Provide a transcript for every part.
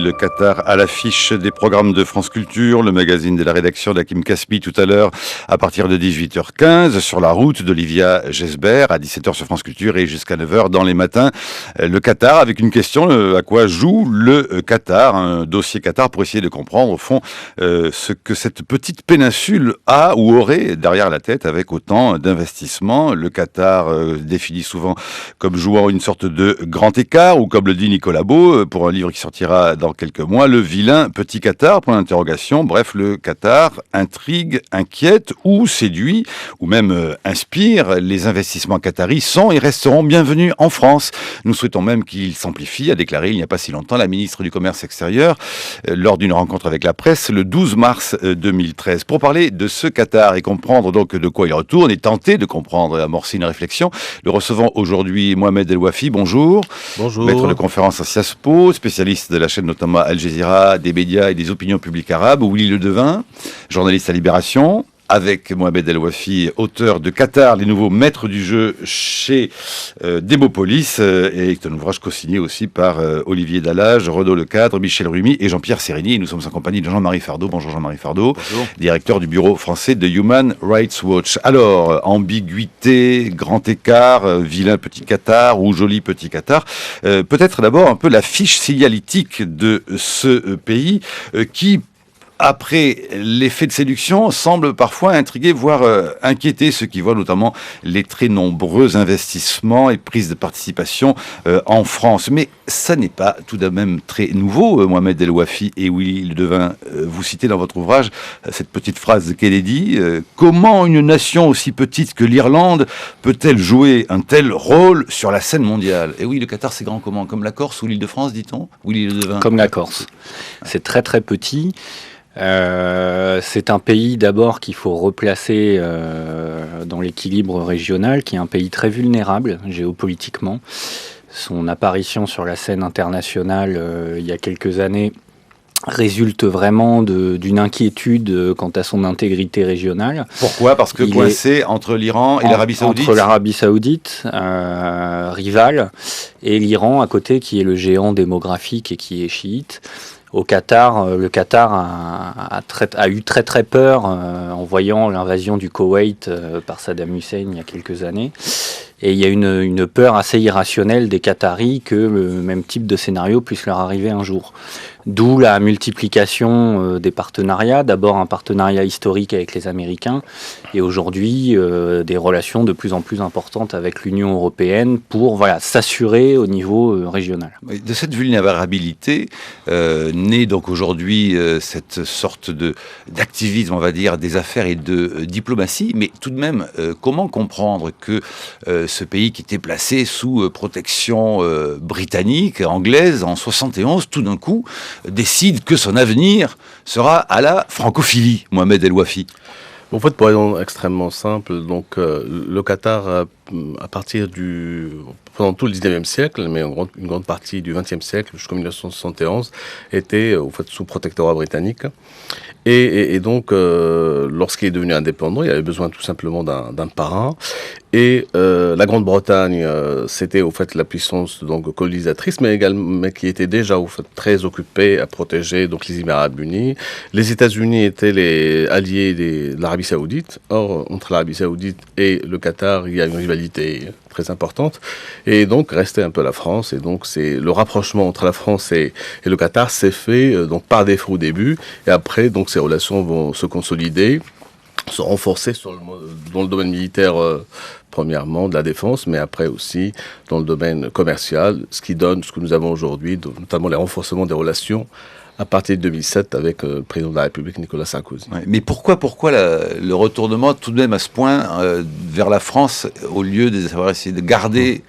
le Qatar à l'affiche des programmes de France Culture, le magazine de la rédaction d'Hakim Kaspi tout à l'heure à partir de 18h15 sur la route d'Olivia Gesbert à 17h sur France Culture et jusqu'à 9h dans les matins. Le Qatar avec une question, à quoi joue le Qatar, un dossier Qatar pour essayer de comprendre au fond ce que cette petite péninsule a ou aurait derrière la tête avec autant d'investissements. Le Qatar définit souvent comme jouant une sorte de grand écart ou comme le dit Nicolas Beau pour un livre qui sortira dans quelques mois, le vilain petit Qatar, point d'interrogation. Bref, le Qatar intrigue, inquiète ou séduit ou même inspire. Les investissements qataris sont et resteront bienvenus en France. Nous souhaitons même qu'ils s'amplifient, a déclaré il n'y a pas si longtemps la ministre du Commerce extérieur lors d'une rencontre avec la presse le 12 mars 2013. Pour parler de ce Qatar et comprendre donc de quoi il retourne et tenter de comprendre et amorcer une réflexion, nous recevons aujourd'hui Mohamed El Ouafi. Bonjour. Bonjour. Maître de conférence à Sciences Po, spécialiste de la chaîne notamment Al Jazeera, des médias et des opinions publiques arabes. Willy Ledevin, journaliste à Libération. Avec Mohamed El Ouafi, auteur de Qatar, les nouveaux maîtres du jeu chez Démopolis, et un ouvrage co-signé aussi par Olivier Dallage, Renaud Lecadre, Michel Rumi et Jean-Pierre Sérigny. Et nous sommes en compagnie de Jean-Marie Fardeau. Bonjour Jean-Marie Fardeau, bonjour. Directeur du bureau français de Human Rights Watch. Alors, ambiguïté, grand écart, vilain petit Qatar ou joli petit Qatar. Peut-être d'abord un peu la fiche signalétique de ce pays qui, après l'effet de séduction, semble parfois intriguer, voire inquiéter ceux qui voient notamment les très nombreux investissements et prises de participation en France. Mais ça n'est pas tout de même très nouveau, Mohamed El Ouafi et Willy Ledevin. Vous citez dans votre ouvrage cette petite phrase de Kennedy. Comment une nation aussi petite que l'Irlande peut-elle jouer un tel rôle sur la scène mondiale? Et oui, le Qatar, c'est grand comment? Comme la Corse ou l'Île-de-France, dit-on? Willy Ledevin. Comme la Corse. C'est très très petit. C'est un pays d'abord qu'il faut replacer dans l'équilibre régional, qui est un pays très vulnérable géopolitiquement. Son apparition sur la scène internationale il y a quelques années résulte vraiment d'une inquiétude quant à son intégrité régionale. Pourquoi? Parce que coincé entre l'Iran et l'Arabie Saoudite. Entre l'Arabie Saoudite, rivale, et l'Iran à côté, qui est le géant démographique et qui est chiite. Au Qatar, le Qatar a eu très très peur en voyant l'invasion du Koweït par Saddam Hussein il y a quelques années. Et il y a une peur assez irrationnelle des Qataris que le même type de scénario puisse leur arriver un jour. D'où la multiplication des partenariats. D'abord un partenariat historique avec les Américains et aujourd'hui des relations de plus en plus importantes avec l'Union européenne pour s'assurer au niveau régional. De cette vulnérabilité naît donc aujourd'hui cette sorte d'activisme, on va dire, des affaires et de diplomatie. Mais tout de même, comment comprendre que ce pays qui était placé sous protection britannique, anglaise, en 71, tout d'un coup, décide que son avenir sera à la francophilie, Mohamed El Ouafi? En fait, pour une raison extrêmement simple, donc le Qatar, pendant tout le 19e siècle, mais une grande partie du 20e siècle, jusqu'en 1971, était sous protectorat britannique. Et donc, lorsqu'il est devenu indépendant, il avait besoin tout simplement d'un parrain. Et la Grande-Bretagne, c'était la puissance donc colonisatrice, mais qui était déjà très occupée à protéger donc les Émirats arabes unis. Les États-Unis étaient les alliés de l'Arabie Saoudite. Or, entre l'Arabie Saoudite et le Qatar, il y a une rivalité très importante. Et donc, restait un peu la France. Et donc, c'est le rapprochement entre la France et le Qatar s'est fait donc par défaut au début. Et après, donc, ces relations vont se consolider, se renforcer dans le domaine militaire, premièrement, de la défense, mais après aussi dans le domaine commercial, ce qui donne ce que nous avons aujourd'hui, notamment les renforcements des relations à partir de 2007 avec le président de la République, Nicolas Sarkozy. Ouais, mais pourquoi le retournement tout de même à ce point vers la France au lieu d'avoir essayé de garder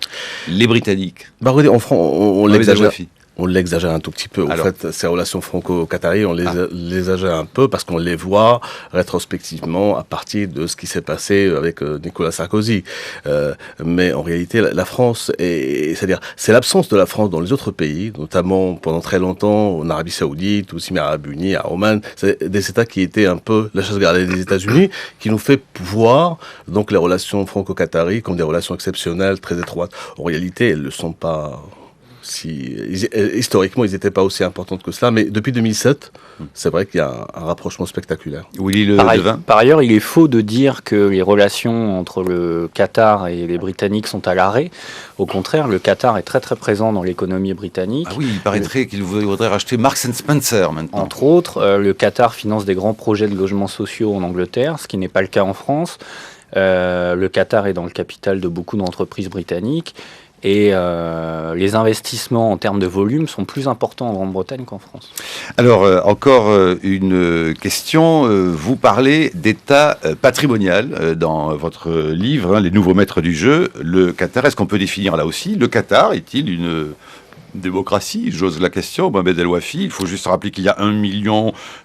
les Britanniques? En France, on l'exagère un tout petit peu. En fait, ces relations franco-qatariennes, on les exagère un peu parce qu'on les voit rétrospectivement à partir de ce qui s'est passé avec Nicolas Sarkozy. Mais en réalité, la France, c'est l'absence de la France dans les autres pays, notamment pendant très longtemps en Arabie Saoudite, aux Émirats arabes unis, à Oman. C'est des États qui étaient un peu la chasse gardée des États-Unis, qui nous fait voir donc les relations franco-qatariennes comme des relations exceptionnelles, très étroites. En réalité, elles ne le sont pas historiquement, ils n'étaient pas aussi importantes que cela, mais depuis 2007, c'est vrai qu'il y a un rapprochement spectaculaire. Willy Ledevin. Par ailleurs, il est faux de dire que les relations entre le Qatar et les Britanniques sont à l'arrêt. Au contraire, le Qatar est très très présent dans l'économie britannique. Ah oui, il paraîtrait qu'il voudrait racheter Marks & Spencer maintenant. Entre autres, le Qatar finance des grands projets de logements sociaux en Angleterre, ce qui n'est pas le cas en France. Le Qatar est dans le capital de beaucoup d'entreprises britanniques. Et les investissements en termes de volume sont plus importants en Grande-Bretagne qu'en France. Alors, encore une question. Vous parlez d'État patrimonial dans votre livre, Les nouveaux maîtres du jeu. Le Qatar, est-ce qu'on peut définir là aussi, le Qatar est-il une démocratie? J'ose la question, Mohamed El Wafi. Il faut juste rappeler qu'il y a 1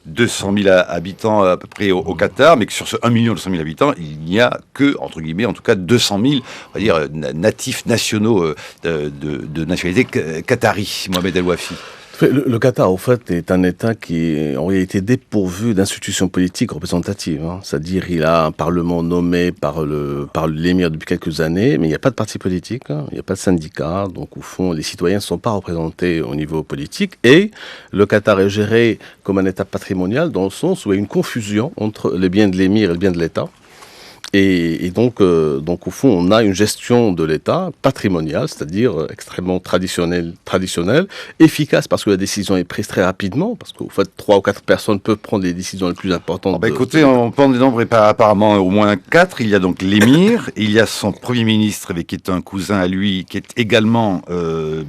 200 000 habitants à peu près au Qatar, mais que sur ce 1 200 000 habitants, il n'y a que, entre guillemets, en tout cas 200 000, on va dire, natifs nationaux de nationalité qatari. Mohamed El Wafi. Le Qatar, au fait, est un État qui est en réalité dépourvu d'institutions politiques représentatives. C'est-à-dire, il a un parlement nommé par l'émir depuis quelques années, mais il n'y a pas de parti politique, il n'y a pas de syndicat. Donc, au fond, les citoyens ne sont pas représentés au niveau politique. Et le Qatar est géré comme un État patrimonial dans le sens où il y a une confusion entre les biens de l'émir et le bien de l'État. Et donc, au fond, on a une gestion de l'État patrimoniale, c'est-à-dire extrêmement traditionnelle, efficace parce que la décision est prise très rapidement, parce qu'au fait, 3 ou 4 personnes peuvent prendre les décisions les plus importantes. Écoutez, on prend des nombres apparemment au moins 4. Il y a donc l'émir, il y a son Premier ministre, qui est un cousin à lui, qui est également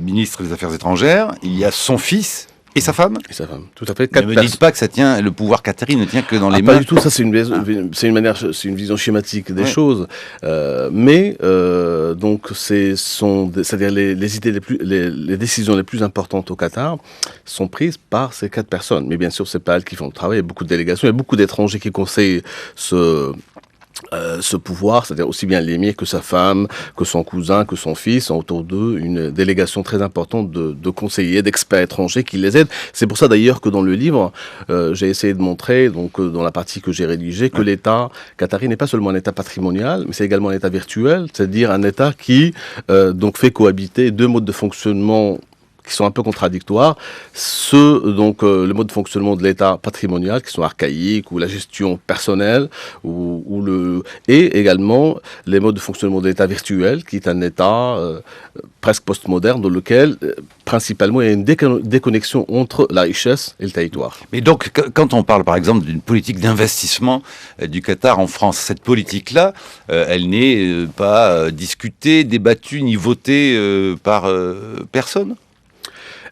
ministre des Affaires étrangères. Il y a son fils. Et sa femme ? Et sa femme, tout à fait. Ne me dites pas que ça tient, le pouvoir qatari ne tient que dans les mains. Pas du tout, ça c'est une vision schématique des choses. Donc c'est-à-dire les décisions les plus importantes au Qatar sont prises par ces 4 personnes. Mais bien sûr, c'est pas elles qui font le travail. Il y a beaucoup de délégations, il y a beaucoup d'étrangers qui conseillent ce pouvoir, c'est-à-dire aussi bien l'émir que sa femme, que son cousin, que son fils, ont autour d'eux une délégation très importante de conseillers, d'experts étrangers qui les aident. C'est pour ça d'ailleurs que dans le livre, j'ai essayé de montrer, donc dans la partie que j'ai rédigée, que l'État qatari n'est pas seulement un État patrimonial, mais c'est également un État virtuel, c'est-à-dire un État qui donc fait cohabiter 2 modes de fonctionnement qui sont un peu contradictoires, le mode de fonctionnement de l'État patrimonial, qui sont archaïques, ou la gestion personnelle, et également les modes de fonctionnement de l'État virtuel, qui est un État presque postmoderne, dans lequel, principalement, il y a une déconnexion entre la richesse et le territoire. Mais donc, quand on parle, par exemple, d'une politique d'investissement du Qatar en France, cette politique-là, elle n'est pas discutée, débattue, ni votée par personne ?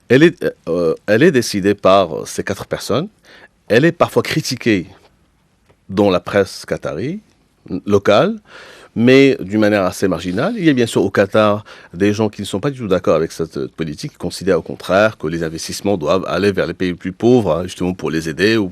Elle est décidée par ces 4 personnes. Elle est parfois critiquée dans la presse qatari, locale, mais d'une manière assez marginale. Il y a bien sûr au Qatar des gens qui ne sont pas du tout d'accord avec cette politique, qui considèrent au contraire que les investissements doivent aller vers les pays les plus pauvres, justement pour les aider, ou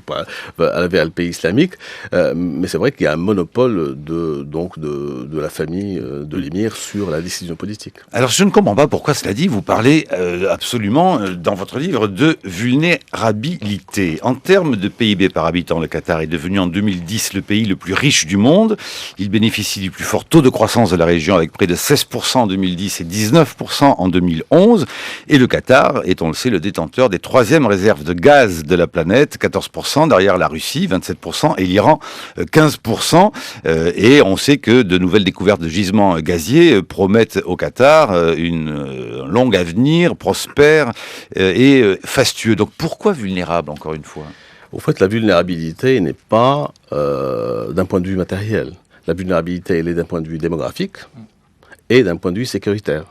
aller vers le pays islamique. Mais c'est vrai qu'il y a un monopole de la famille de l'émir sur la décision politique. Alors je ne comprends pas pourquoi, cela dit, vous parlez absolument dans votre livre de vulnérabilité. En termes de PIB par habitant, le Qatar est devenu en 2010 le pays le plus riche du monde. Il bénéficie du plus fort taux de croissance de la région avec près de 16% en 2010 et 19% en 2011. Et le Qatar est, on le sait, le détenteur des 3e réserves de gaz de la planète, 14%, derrière la Russie, 27%, et l'Iran, 15%. Et on sait que de nouvelles découvertes de gisements gaziers promettent au Qatar un long avenir, prospère et fastueux. Donc pourquoi vulnérable, encore une fois ? Au fait, la vulnérabilité n'est pas d'un point de vue matériel. La vulnérabilité, elle est d'un point de vue démographique et d'un point de vue sécuritaire.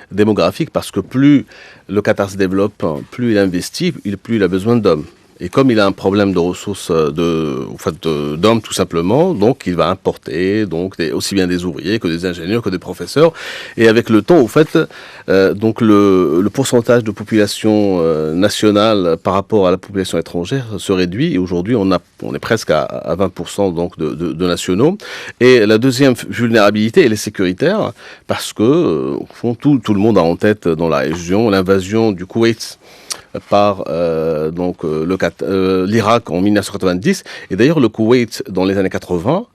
Démographique parce que plus le Qatar se développe, plus il investit, plus il a besoin d'hommes. Et comme il a un problème de ressources, d'hommes tout simplement, donc il va importer aussi bien des ouvriers que des ingénieurs, que des professeurs. Et avec le temps, donc le pourcentage de population nationale par rapport à la population étrangère se réduit. Et aujourd'hui, on est presque à 20% donc de nationaux. Et la deuxième vulnérabilité, elle est sécuritaire parce que au fond, tout le monde a en tête dans la région l'invasion du Koweït par l'Irak en 1990. Et d'ailleurs, le Koweït, dans les années 80,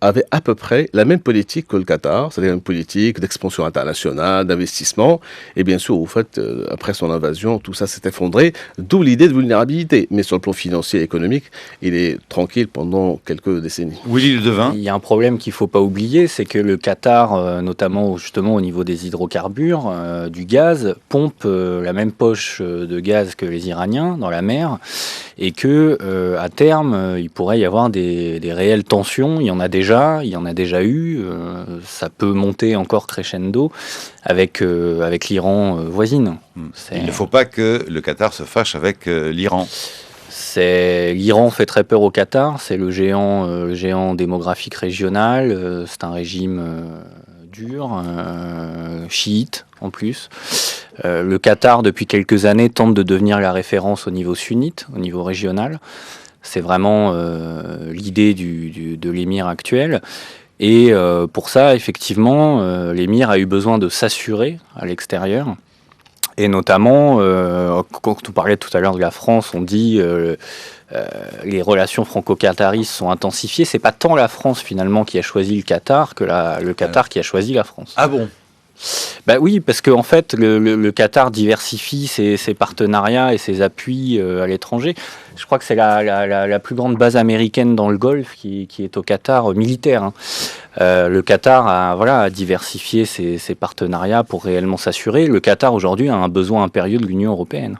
avait à peu près la même politique que le Qatar, c'est-à-dire une politique d'expansion internationale, d'investissement. Et bien sûr, au fait, après son invasion, tout ça s'est effondré, d'où l'idée de vulnérabilité. Mais sur le plan financier et économique, il est tranquille pendant quelques décennies. Willy Ledevin. Il y a un problème qu'il ne faut pas oublier, c'est que le Qatar, notamment justement au niveau des hydrocarbures, du gaz, pompe la même poche de gaz que les Iraniens dans la mer, et que à terme, il pourrait y avoir des réelles tensions. Il y en a déjà eu. Ça peut monter encore crescendo avec l'Iran voisine. Il ne faut pas que le Qatar se fâche avec l'Iran. L'Iran fait très peur au Qatar, c'est le géant démographique régional, c'est un régime dur, chiite en plus. Le Qatar, depuis quelques années, tente de devenir la référence au niveau sunnite, au niveau régional. C'est vraiment l'idée de l'émir actuel. Et pour ça, effectivement, l'émir a eu besoin de s'assurer à l'extérieur. Et notamment, quand on parlait tout à l'heure de la France, on dit les relations franco-qataristes sont intensifiées. C'est pas tant la France finalement qui a choisi le Qatar que le Qatar qui a choisi la France. Ah bon? Bah oui, parce qu'en fait, le Qatar diversifie ses partenariats et ses appuis à l'étranger. Je crois que c'est la plus grande base américaine dans le Golfe qui est au Qatar, militaire. Hein. Le Qatar a diversifié ses partenariats pour réellement s'assurer. Le Qatar aujourd'hui a un besoin impérieux de l'Union européenne.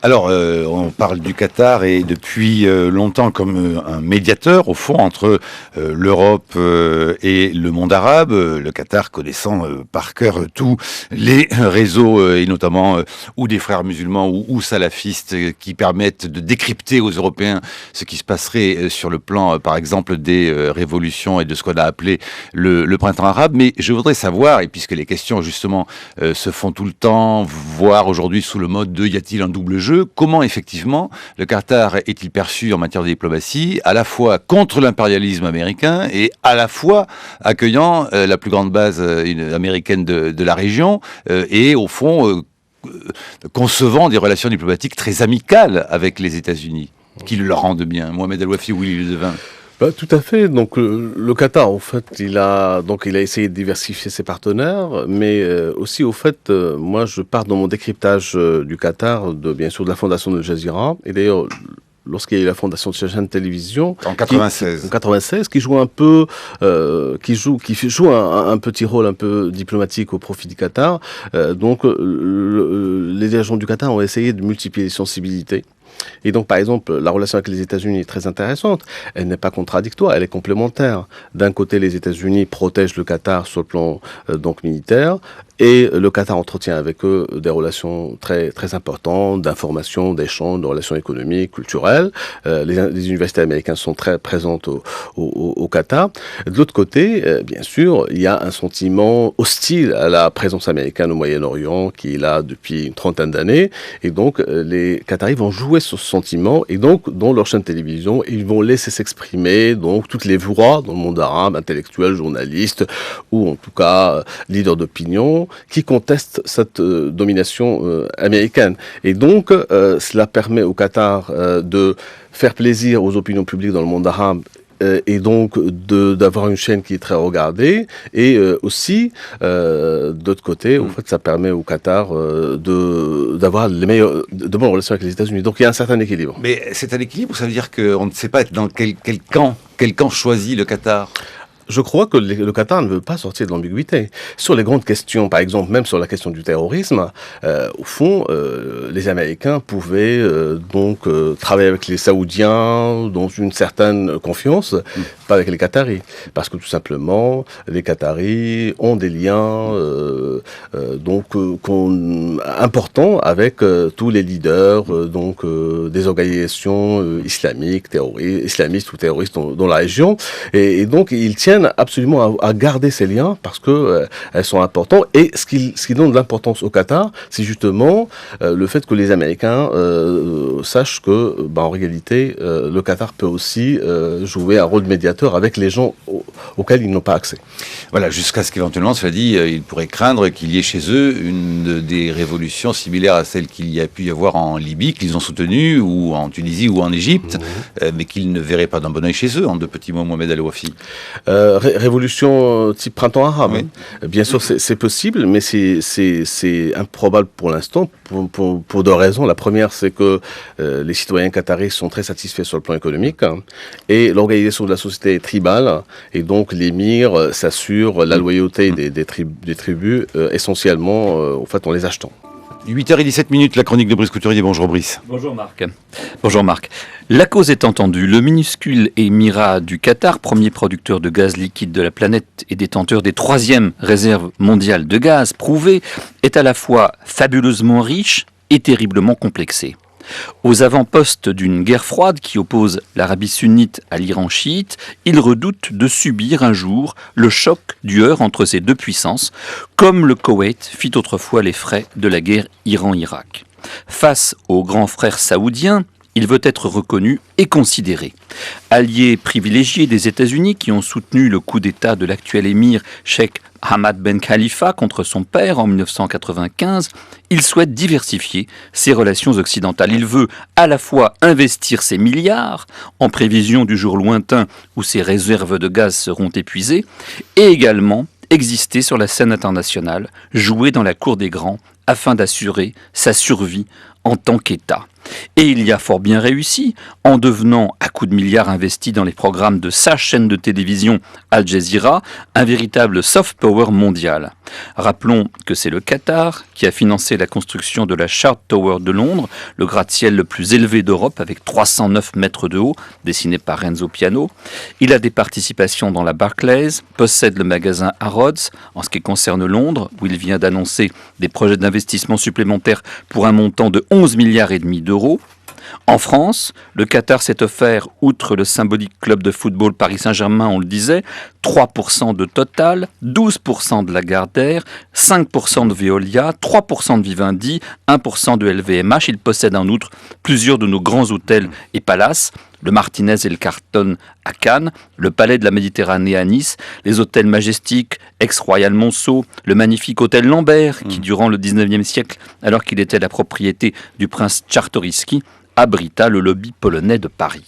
Alors, on parle du Qatar et depuis longtemps comme un médiateur au fond entre l'Europe et le monde arabe. Le Qatar connaissant par cœur tous les réseaux et notamment ou des frères musulmans ou salafistes qui permettent de décrypter aux Européens ce qui se passerait sur le plan, par exemple, des révolutions et de ce qu'on a appelé le printemps arabe. Mais je voudrais savoir, et puisque les questions justement se font tout le temps, voire aujourd'hui sous le mode de y a-t-il un double jeu, comment effectivement le Qatar est-il perçu en matière de diplomatie, à la fois contre l'impérialisme américain et à la fois accueillant la plus grande base américaine de la région et au fond concevant des relations diplomatiques très amicales avec les États-Unis, qui le leur rendent bien. Mohamed El-Wafi ou Willy Ledevin. Tout à fait. Donc le Qatar, en fait, il a essayé de diversifier ses partenaires, mais aussi, au fait, moi, je pars dans mon décryptage du Qatar, bien sûr, de la fondation de Al Jazeera. Et d'ailleurs, lorsqu'il y a eu la fondation de cette chaîne de télévision en 96, qui joue un peu, qui joue un petit rôle un peu diplomatique au profit du Qatar. Donc les agents du Qatar ont essayé de multiplier les sensibilités. Et donc, par exemple, la relation avec les États-Unis est très intéressante. Elle n'est pas contradictoire, elle est complémentaire. D'un côté, les États-Unis protègent le Qatar sur le plan donc militaire, et le Qatar entretient avec eux des relations très très importantes, d'information, d'échange, de relations économiques, culturelles. Les universités américaines sont très présentes au Qatar. De l'autre côté, bien sûr, il y a un sentiment hostile à la présence américaine au Moyen-Orient qui est là depuis une trentaine d'années, et donc les Qataris vont jouer sur ce sentiment, et donc dans leur chaîne de télévision, ils vont laisser s'exprimer donc toutes les voix dans le monde arabe, intellectuels, journalistes ou en tout cas leaders d'opinion, qui contestent cette domination américaine. Et donc, cela permet au Qatar de faire plaisir aux opinions publiques dans le monde arabe, et donc d'avoir une chaîne qui est très regardée, et aussi d'autre côté, en fait, ça permet au Qatar d'avoir de bonnes relations avec les États-Unis. Donc il y a un certain équilibre. Mais c'est un équilibre, ça veut dire qu'on ne sait pas dans quel camp choisit le Qatar. Je crois que le Qatar ne veut pas sortir de l'ambiguïté. Sur les grandes questions, par exemple, même sur la question du terrorisme, au fond, les Américains pouvaient donc travailler avec les Saoudiens dans une certaine confiance, pas avec les Qataris. Parce que tout simplement, les Qataris ont des liens importants avec tous les leaders des organisations islamistes ou terroristes dans la région. Et donc, ils tiennent absolument à garder ces liens parce que elles sont importantes, et ce qui donne de l'importance au Qatar, c'est justement le fait que les Américains sachent que en réalité le Qatar peut aussi jouer un rôle de médiateur avec les gens auxquels ils n'ont pas accès. Voilà, jusqu'à ce qu'éventuellement, cela dit, il pourrait craindre qu'il y ait chez eux des révolutions similaires à celles qu'il y a pu y avoir en Libye, qu'ils ont soutenues, ou en Tunisie ou en Égypte, mais qu'ils ne verraient pas d'un bon oeil chez eux. En deux petits mots, Mohamed El-Wafi. Révolution type printemps arabe. Oui. Bien sûr, c'est possible, mais c'est improbable pour l'instant, pour deux raisons. La première, c'est que les citoyens qataris sont très satisfaits sur le plan économique, et l'organisation de la société est tribale, et donc l'émir s'assure la loyauté des tribus, essentiellement en les achetant. 8h17, la chronique de Brice Couturier. Bonjour Brice. Bonjour Marc. Bonjour Marc. La cause est entendue. Le minuscule émirat du Qatar, premier producteur de gaz liquide de la planète et détenteur des 3e réserves mondiales de gaz prouvées, est à la fois fabuleusement riche et terriblement complexé. Aux avant-postes d'une guerre froide qui oppose l'Arabie sunnite à l'Iran chiite, il redoute de subir un jour le choc du heurt entre ces deux puissances, comme le Koweït fit autrefois les frais de la guerre Iran-Irak. Face aux grands frères saoudiens, il veut être reconnu et considéré. Allié privilégié des États-Unis qui ont soutenu le coup d'État de l'actuel émir Sheikh Hamad Ben Khalifa contre son père en 1995, il souhaite diversifier ses relations occidentales. Il veut à la fois investir ses milliards en prévision du jour lointain où ses réserves de gaz seront épuisées et également exister sur la scène internationale, jouer dans la cour des grands afin d'assurer sa survie en tant qu'État. Et il y a fort bien réussi en devenant, à coups de milliards investis dans les programmes de sa chaîne de télévision Al Jazeera, un véritable soft power mondial. Rappelons que c'est le Qatar qui a financé la construction de la Shard Tower de Londres, le gratte-ciel le plus élevé d'Europe avec 309 mètres de haut, dessiné par Renzo Piano. Il a des participations dans la Barclays, possède le magasin Harrods en ce qui concerne Londres, où il vient d'annoncer des projets d'investissement supplémentaires pour un montant de 11 milliards et demi d'euros. En France, le Qatar s'est offert, outre le symbolique club de football Paris Saint-Germain, on le disait, 3% de Total, 12% de Lagardère, 5% de Veolia, 3% de Vivendi, 1% de LVMH. Il possède en outre plusieurs de nos grands hôtels et palaces, le Martinez et le Carlton à Cannes, le Palais de la Méditerranée à Nice, les hôtels Majestic, ex-Royal Monceau, le magnifique hôtel Lambert, qui durant le 19e siècle, alors qu'il était la propriété du prince Czartoryski, abrita le lobby polonais de Paris.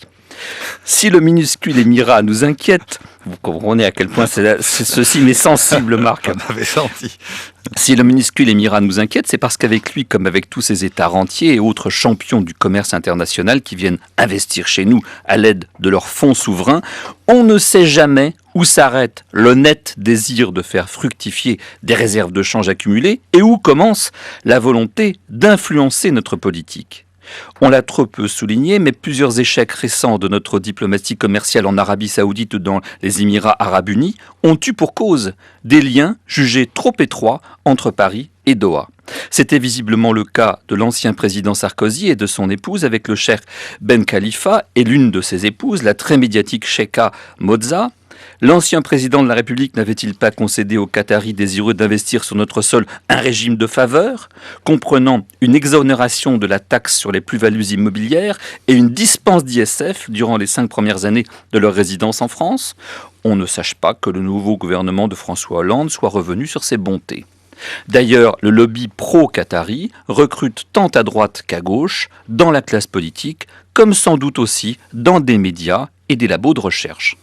Si le minuscule émirat nous inquiète, vous comprenez à quel point ceci m'est sensible, Marc. On avait senti. Si le minuscule émirat nous inquiète, c'est parce qu'avec lui, comme avec tous ces États rentiers et autres champions du commerce international qui viennent investir chez nous à l'aide de leurs fonds souverains, on ne sait jamais où s'arrête l'honnête désir de faire fructifier des réserves de change accumulées et où commence la volonté d'influencer notre politique. On l'a trop peu souligné, mais plusieurs échecs récents de notre diplomatie commerciale en Arabie Saoudite ou dans les Émirats Arabes Unis ont eu pour cause des liens jugés trop étroits entre Paris et Doha. C'était visiblement le cas de l'ancien président Sarkozy et de son épouse avec le cheikh Ben Khalifa et l'une de ses épouses, la très médiatique cheikha Moza. L'ancien président de la République n'avait-il pas concédé aux Qataris désireux d'investir sur notre sol un régime de faveur, comprenant une exonération de la taxe sur les plus-values immobilières et une dispense d'ISF durant les 5 premières années de leur résidence en France? On ne sache pas que le nouveau gouvernement de François Hollande soit revenu sur ses bontés. D'ailleurs, le lobby pro-qatari recrute tant à droite qu'à gauche, dans la classe politique, comme sans doute aussi dans des médias et des labos de recherche.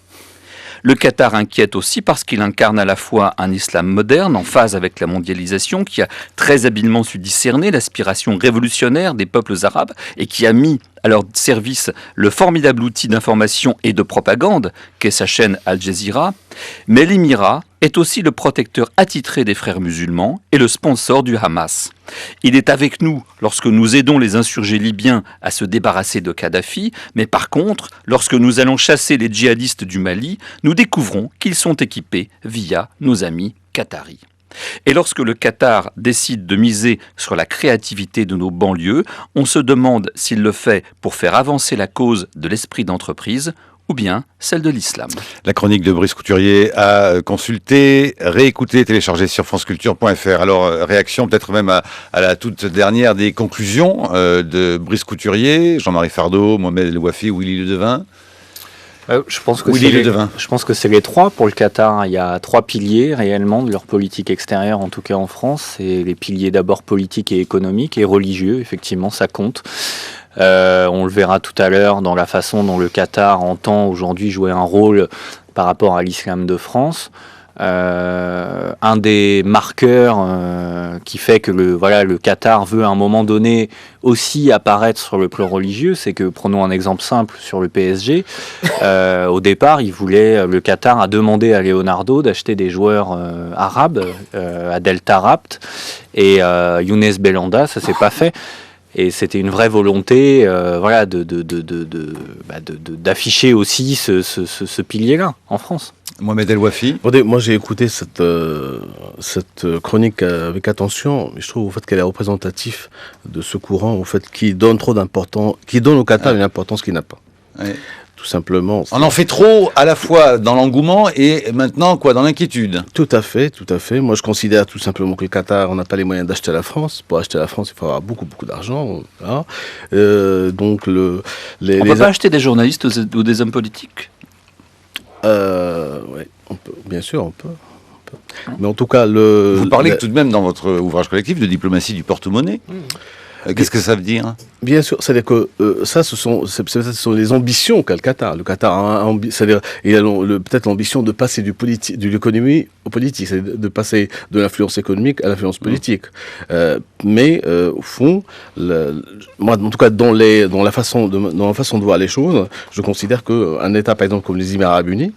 Le Qatar inquiète aussi parce qu'il incarne à la fois un islam moderne en phase avec la mondialisation qui a très habilement su discerner l'aspiration révolutionnaire des peuples arabes et qui a mis à leur service le formidable outil d'information et de propagande qu'est sa chaîne Al Jazeera. Mais l'Émirat est aussi le protecteur attitré des frères musulmans et le sponsor du Hamas. Il est avec nous lorsque nous aidons les insurgés libyens à se débarrasser de Kadhafi, mais par contre, lorsque nous allons chasser les djihadistes du Mali, nous découvrons qu'ils sont équipés via nos amis qataris. Et lorsque le Qatar décide de miser sur la créativité de nos banlieues, on se demande s'il le fait pour faire avancer la cause de l'esprit d'entreprise ou bien celle de l'islam. La chronique de Brice Couturier à consulter, réécouter, télécharger sur franceculture.fr. Alors, réaction peut-être même à la toute dernière des conclusions de Brice Couturier, Jean-Marie Fardeau, Mohamed El Wafi, Willy Ledevin. Je pense que c'est les trois pour le Qatar. Il y a 3 piliers réellement de leur politique extérieure, en tout cas en France. C'est les piliers d'abord politiques et économiques et religieux, effectivement, ça compte. On le verra tout à l'heure dans la façon dont le Qatar entend aujourd'hui jouer un rôle par rapport à l'islam de France. Un des marqueurs qui fait que le Qatar veut à un moment donné aussi apparaître sur le plan religieux, c'est que, prenons un exemple simple sur le PSG, au départ le Qatar a demandé à Leonardo d'acheter des joueurs arabes, Adel Taarabt et Younes Belhanda, ça s'est pas fait. Et c'était une vraie volonté d'afficher aussi ce pilier-là en France. Mohamed El Wafi. Moi, j'ai écouté cette chronique avec attention, mais je trouve au fait qu'elle est représentative de ce courant, au fait, qui donne au Qatar une importance qu'il n'a pas. Ouais. Tout simplement. On en fait trop, à la fois dans l'engouement et maintenant dans l'inquiétude. Tout à fait. Moi, je considère tout simplement que le Qatar, on n'a pas les moyens d'acheter la France. Pour acheter la France, il faut avoir beaucoup d'argent. Voilà. On peut pas acheter des journalistes ou des hommes politiques. Oui, on peut. Bien sûr, on peut. Mais en tout cas, vous parlez tout de même dans votre ouvrage collectif de diplomatie du porte-monnaie. Qu'est-ce que ça veut dire ? Bien sûr, c'est-à-dire que ce sont les ambitions qu'a le Qatar. Le Qatar c'est-à-dire il a peut-être l'ambition de passer de l'économie au politique, c'est de passer de l'influence économique à l'influence politique. Mais au fond, moi, en tout cas, dans la façon de voir les choses, je considère qu'un État, par exemple, comme les Émirats Arabes Unis,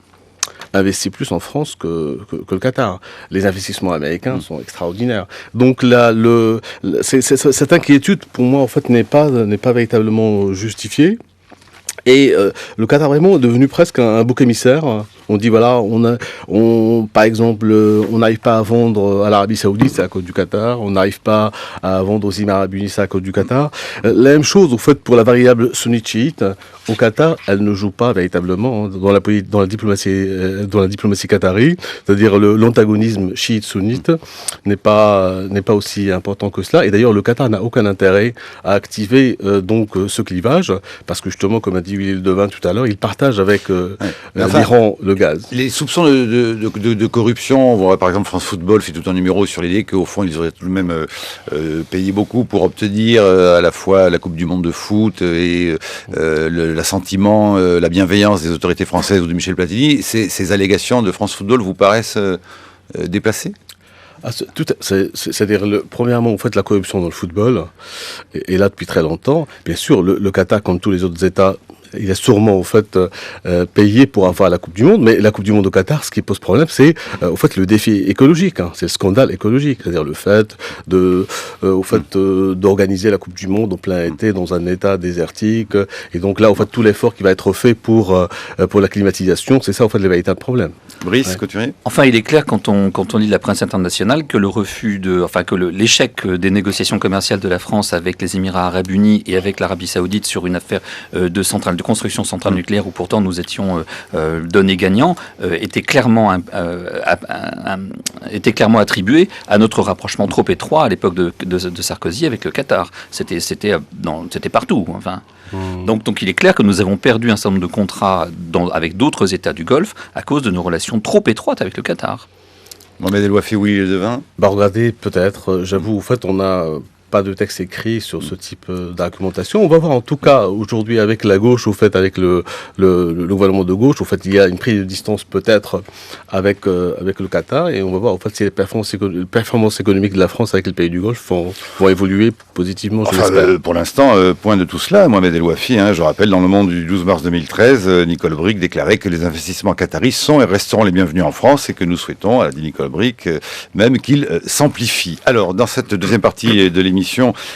investit plus en France que le Qatar. Les investissements américains sont extraordinaires. Donc là, cette inquiétude, pour moi, en fait, n'est pas véritablement justifiée. Et le Qatar vraiment est devenu presque un bouc émissaire. On dit voilà, par exemple, on n'arrive pas à vendre à l'Arabie Saoudite, c'est à cause du Qatar. On n'arrive pas à vendre aux Émirats Arabes Unis, c'est à cause du Qatar. La même chose, au fait, pour la variable sunnite-chiite. Au Qatar, elle ne joue pas véritablement dans la diplomatie qatari. C'est-à-dire l'antagonisme chiite-sunnite n'est pas aussi important que cela. Et d'ailleurs, le Qatar n'a aucun intérêt à activer ce clivage, parce que justement, comme a dit Willy Ledevin tout à l'heure, il partage avec l'Iran le gaz. Les soupçons de corruption, on voit par exemple France Football fait tout un numéro sur l'idée qu'au fond ils auraient tout de même payé beaucoup pour obtenir à la fois la Coupe du Monde de foot et l'assentiment, la bienveillance des autorités françaises ou de Michel Platini. Ces allégations de France Football vous paraissent déplacées ? C'est-à-dire, premièrement, en fait, la corruption dans le football est là depuis très longtemps. Bien sûr, le Qatar, comme tous les autres États, il a sûrement au fait payé pour avoir la Coupe du Monde, mais la Coupe du Monde au Qatar, ce qui pose problème, c'est au fait le défi écologique, c'est le scandale écologique, c'est-à-dire le fait d'organiser la Coupe du Monde en plein été dans un état désertique, et donc là, au fait, tout l'effort qui va être fait pour la climatisation, c'est ça, au fait, les véritables problèmes. Brice, Couturier. Enfin, il est clair quand on lit la presse internationale que l'échec des négociations commerciales de la France avec les Émirats Arabes Unis et avec l'Arabie Saoudite sur une affaire de construction centrale nucléaire où pourtant nous étions donnés gagnants était clairement attribué à notre rapprochement trop étroit à l'époque de Sarkozy avec le Qatar. C'était partout. Enfin. Donc il est clair que nous avons perdu un certain nombre de contrats avec d'autres États du Golfe à cause de nos relations trop étroites avec le Qatar. Mohamed El Wafi, Willy Ledevin. Regardez, peut-être, j'avoue, en fait, on a pas de texte écrit sur ce type d'argumentation. On va voir en tout cas aujourd'hui avec la gauche, au fait avec le gouvernement de gauche, au fait il y a une prise de distance peut-être avec le Qatar, et on va voir au fait si les performances économiques de la France avec les pays du Golfe vont évoluer positivement. Pour l'instant, point de tout cela, Mohamed El Wafi, je rappelle, dans Le Monde du 12 mars 2013, Nicole Bricq déclarait que les investissements qataris sont et resteront les bienvenus en France et que nous souhaitons, a dit Nicole Bricq, même qu'ils s'amplifient. Alors, dans cette deuxième partie de l'émission,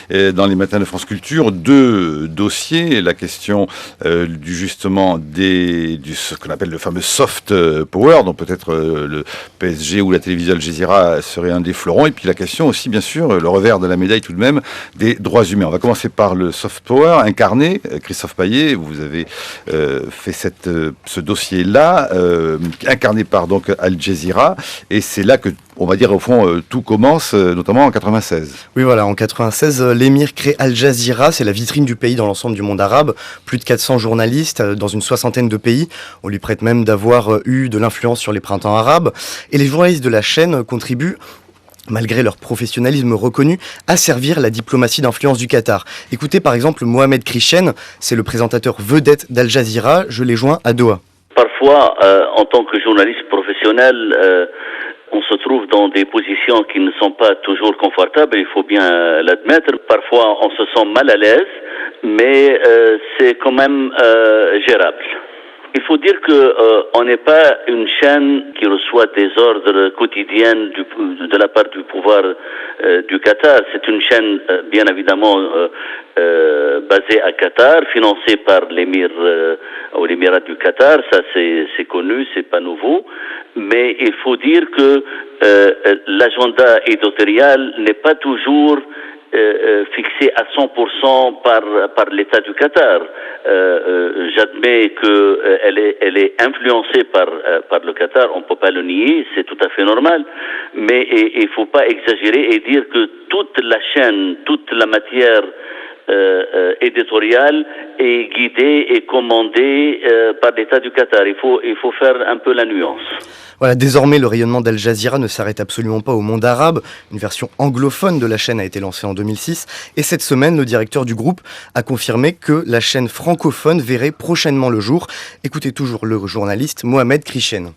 dans les matins de France Culture, deux dossiers, la question justement du ce qu'on appelle le fameux soft power, dont peut-être le PSG ou la télévision Al Jazeera serait un des fleurons, et puis la question aussi, bien sûr, le revers de la médaille tout de même, des droits humains. On va commencer par le soft power incarné, Christophe Payet, vous avez fait ce dossier-là, incarné par donc Al Jazeera, et c'est là que, on va dire au fond, tout commence, notamment en 96. Oui, voilà, en 96, l'émir crée Al Jazeera, c'est la vitrine du pays dans l'ensemble du monde arabe. Plus de 400 journalistes dans une soixantaine de pays. On lui prête même d'avoir eu de l'influence sur les printemps arabes. Et les journalistes de la chaîne contribuent malgré leur professionnalisme reconnu, à servir la diplomatie d'influence du Qatar. Écoutez par exemple Mohamed Krishen, c'est le présentateur vedette d'Al Jazeera, je l'ai joint à Doha. Parfois, en tant que journaliste professionnel, on se trouve dans des positions qui ne sont pas toujours confortables, il faut bien l'admettre. Parfois, on se sent mal à l'aise, mais c'est quand même gérable. Il faut dire que on n'est pas une chaîne qui reçoit des ordres quotidiens de la part du pouvoir du Qatar. C'est une chaîne bien évidemment basée à Qatar, financée par l'Émirat du Qatar. Ça c'est connu, c'est pas nouveau. Mais il faut dire que l'agenda éditorial n'est pas toujours fixée à 100% par l'État du Qatar. J'admets que elle est influencée par le Qatar, on peut pas le nier, c'est tout à fait normal, mais il faut pas exagérer et dire que toute la chaîne, toute la matière éditoriale est guidée et commandée par l'État du Qatar. Il faut faire un peu la nuance. Voilà, désormais, le rayonnement d'Al Jazeera ne s'arrête absolument pas au monde arabe. Une version anglophone de la chaîne a été lancée en 2006. Et cette semaine, le directeur du groupe a confirmé que la chaîne francophone verrait prochainement le jour. Écoutez toujours le journaliste Mohamed Krishen.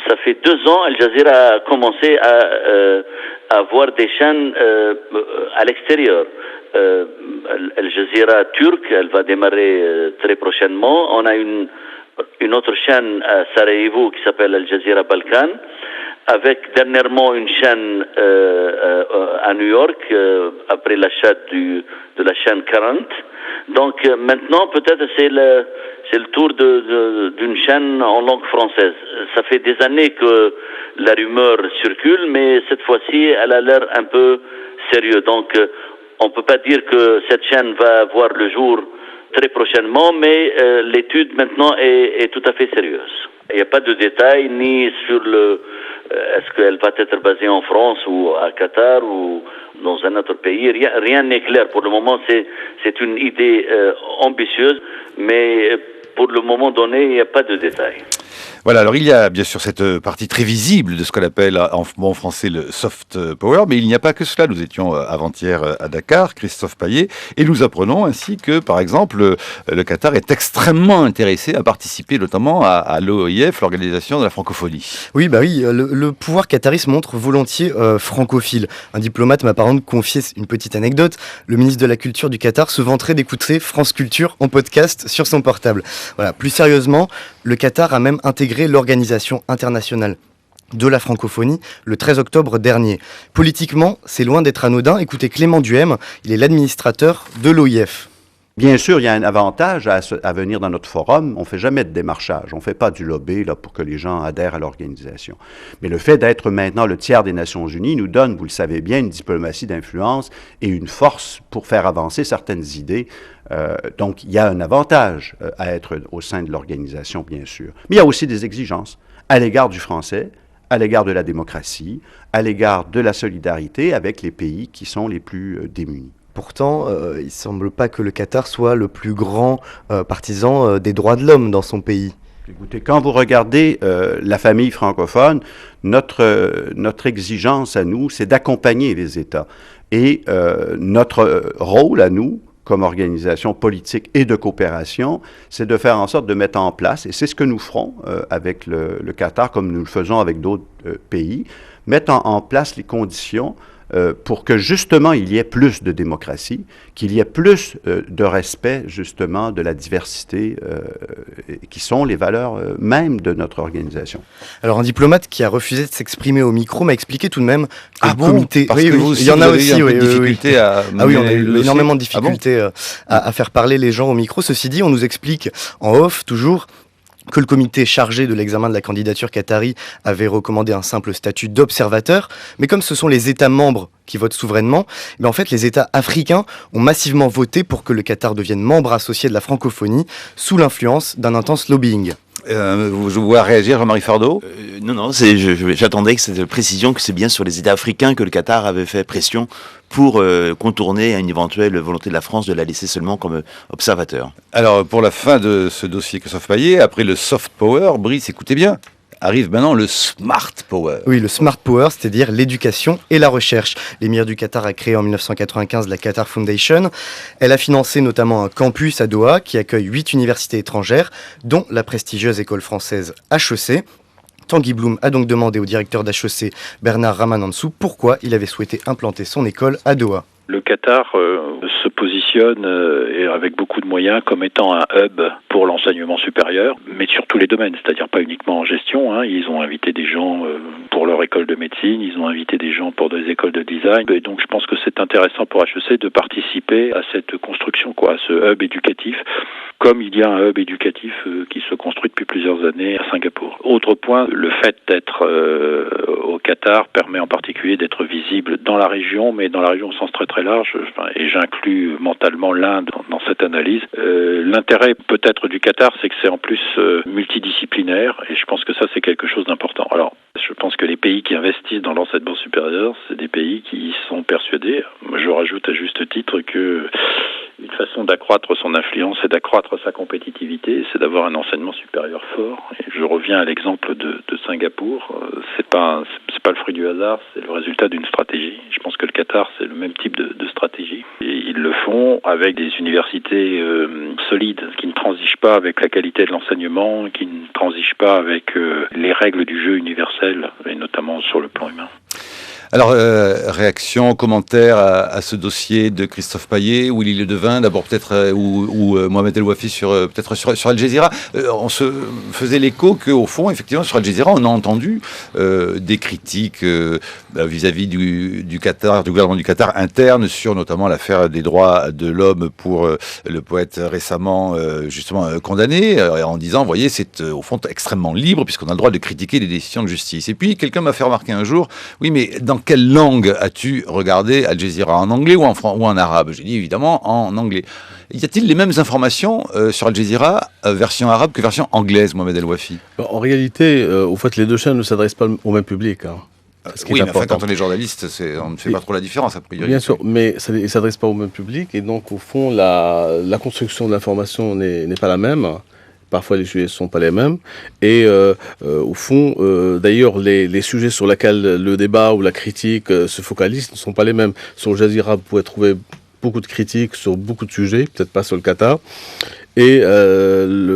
Ça fait 2 ans, Al Jazeera a commencé à avoir des chaînes à l'extérieur. Al Jazeera turque, elle va démarrer très prochainement. On a une autre chaîne à Sarajevo qui s'appelle Al Jazeera Balkan, avec dernièrement une chaîne à New York après l'achat de la chaîne 40. Donc maintenant peut-être c'est le tour d'une chaîne en langue française. Ça fait des années que la rumeur circule, mais cette fois-ci elle a l'air un peu sérieuse. Donc on peut pas dire que cette chaîne va voir le jour très prochainement, mais l'étude maintenant est tout à fait sérieuse. Il n'y a pas de détails ni sur est-ce qu'elle va être basée en France ou à Qatar ou dans un autre pays. Rien n'est clair pour le moment. C'est une idée ambitieuse, mais pour le moment donné, il n'y a pas de détails. Voilà, alors il y a bien sûr cette partie très visible de ce qu'on appelle en bon français le soft power, mais il n'y a pas que cela. Nous étions avant-hier à Dakar, Christophe Payet, et nous apprenons ainsi que, par exemple, le Qatar est extrêmement intéressé à participer notamment à l'OIF, l'Organisation de la Francophonie. Oui, le pouvoir qatari se montre volontiers francophile. Un diplomate m'a par exemple confié une petite anecdote. Le ministre de la Culture du Qatar se vanterait d'écouter France Culture en podcast sur son portable. Voilà, plus sérieusement, le Qatar a même intégré l'Organisation internationale de la francophonie le 13 octobre dernier. Politiquement, c'est loin d'être anodin. Écoutez Clément Duhem, il est l'administrateur de l'OIF. Bien sûr, il y a un avantage à venir dans notre forum. On ne fait jamais de démarchage. On ne fait pas du lobby là, pour que les gens adhèrent à l'organisation. Mais le fait d'être maintenant le tiers des Nations Unies nous donne, vous le savez bien, une diplomatie d'influence et une force pour faire avancer certaines idées. Donc, il y a un avantage à être au sein de l'organisation, bien sûr. Mais il y a aussi des exigences à l'égard du français, à l'égard de la démocratie, à l'égard de la solidarité avec les pays qui sont les plus démunis. Pourtant, il ne semble pas que le Qatar soit le plus grand partisan des droits de l'homme dans son pays. Écoutez, quand vous regardez la famille francophone, notre exigence à nous, c'est d'accompagner les États. Et notre rôle à nous, comme organisation politique et de coopération, c'est de faire en sorte de mettre en place, et c'est ce que nous ferons avec le Qatar, comme nous le faisons avec d'autres pays, mettre en place les conditions pour que justement il y ait plus de démocratie, qu'il y ait plus de respect justement de la diversité qui sont les valeurs mêmes de notre organisation. Alors un diplomate qui a refusé de s'exprimer au micro m'a expliqué tout de même que le comité... Parce que vous il y en a aussi, difficulté à... on a eu énormément de difficultés à faire parler les gens au micro. Ceci dit, on nous explique en off toujours que le comité chargé de l'examen de la candidature qatari avait recommandé un simple statut d'observateur, mais comme ce sont les États membres qui votent souverainement, en fait les États africains ont massivement voté pour que le Qatar devienne membre associé de la francophonie sous l'influence d'un intense lobbying. Je vois réagir Jean-Marie Fardeau. Non, j'attendais que cette précision que c'est bien sur les États africains que le Qatar avait fait pression pour contourner une éventuelle volonté de la France de la laisser seulement comme observateur. Alors, pour la fin de ce dossier Christophe Payet, après le soft power, Brice, écoutez bien, arrive maintenant le Smart Power. Oui, le Smart Power, c'est-à-dire l'éducation et la recherche. L'émir du Qatar a créé en 1995 la Qatar Foundation. Elle a financé notamment un campus à Doha qui accueille 8 universités étrangères, dont la prestigieuse école française HEC. Tanguy Bloom a donc demandé au directeur d'HEC, Bernard Ramanansou, pourquoi il avait souhaité implanter son école à Doha. Le Qatar se positionne avec beaucoup de moyens comme étant un hub pour l'enseignement supérieur, mais sur tous les domaines, c'est-à-dire pas uniquement en gestion. Ils ont invité des gens pour leur école de médecine, ils ont invité des gens pour des écoles de design, et donc je pense que c'est intéressant pour HEC de participer à cette construction, à ce hub éducatif, comme il y a un hub éducatif qui se construit depuis plusieurs années à Singapour. Autre point, le fait d'être au Qatar permet en particulier d'être visible dans la région, mais dans la région au sens très très large, et j'inclus mentalement l'Inde dans cette analyse. L'intérêt peut-être du Qatar, c'est que c'est en plus multidisciplinaire, et je pense que ça c'est quelque chose d'important. Alors, je pense que les pays qui investissent dans l'enseignement supérieur, c'est des pays qui sont persuadés, je rajoute à juste titre que une façon d'accroître son influence et d'accroître sa compétitivité, c'est d'avoir un enseignement supérieur fort. Et je reviens à l'exemple de Singapour. C'est pas le fruit du hasard, c'est le résultat d'une stratégie. Je pense que le Qatar, c'est le même type de stratégie. Et ils le font avec des universités solides, qui ne transigent pas avec la qualité de l'enseignement, qui ne transigent pas avec les règles du jeu universel, et notamment sur le plan humain. Alors, réaction, commentaire à ce dossier de Christophe Payet, Willy Ledevin, d'abord peut-être, ou Mohamed El Wafi sur Al Jazeera. On se faisait l'écho qu'au fond, effectivement, sur Al Jazeera, on a entendu des critiques vis-à-vis du Qatar, du gouvernement du Qatar interne, sur notamment l'affaire des droits de l'homme pour le poète récemment justement condamné, en disant, vous voyez, c'est au fond extrêmement libre, puisqu'on a le droit de critiquer des décisions de justice. Et puis, quelqu'un m'a fait remarquer un jour, oui, mais dans quelle langue as-tu regardé Al Jazeera, en anglais ou en arabe? J'ai dit évidemment en anglais. Y a-t-il les mêmes informations sur Al Jazeera version arabe que version anglaise, Mohamed El Wafi? En réalité, au fait, les deux chaînes ne s'adressent pas au même public. Oui, mais enfin, quand on est journaliste, on ne fait pas trop la différence, a priori. Bien sûr, mais ils ne s'adressent pas au même public, et donc au fond, la construction de l'information n'est pas la même. Parfois, les sujets ne sont pas les mêmes. Et au fond, d'ailleurs, les sujets sur lesquels le débat ou la critique se focalise ne sont pas les mêmes. Sur Al Jazeera, vous pouvez trouver beaucoup de critiques sur beaucoup de sujets, peut-être pas sur le Qatar. Et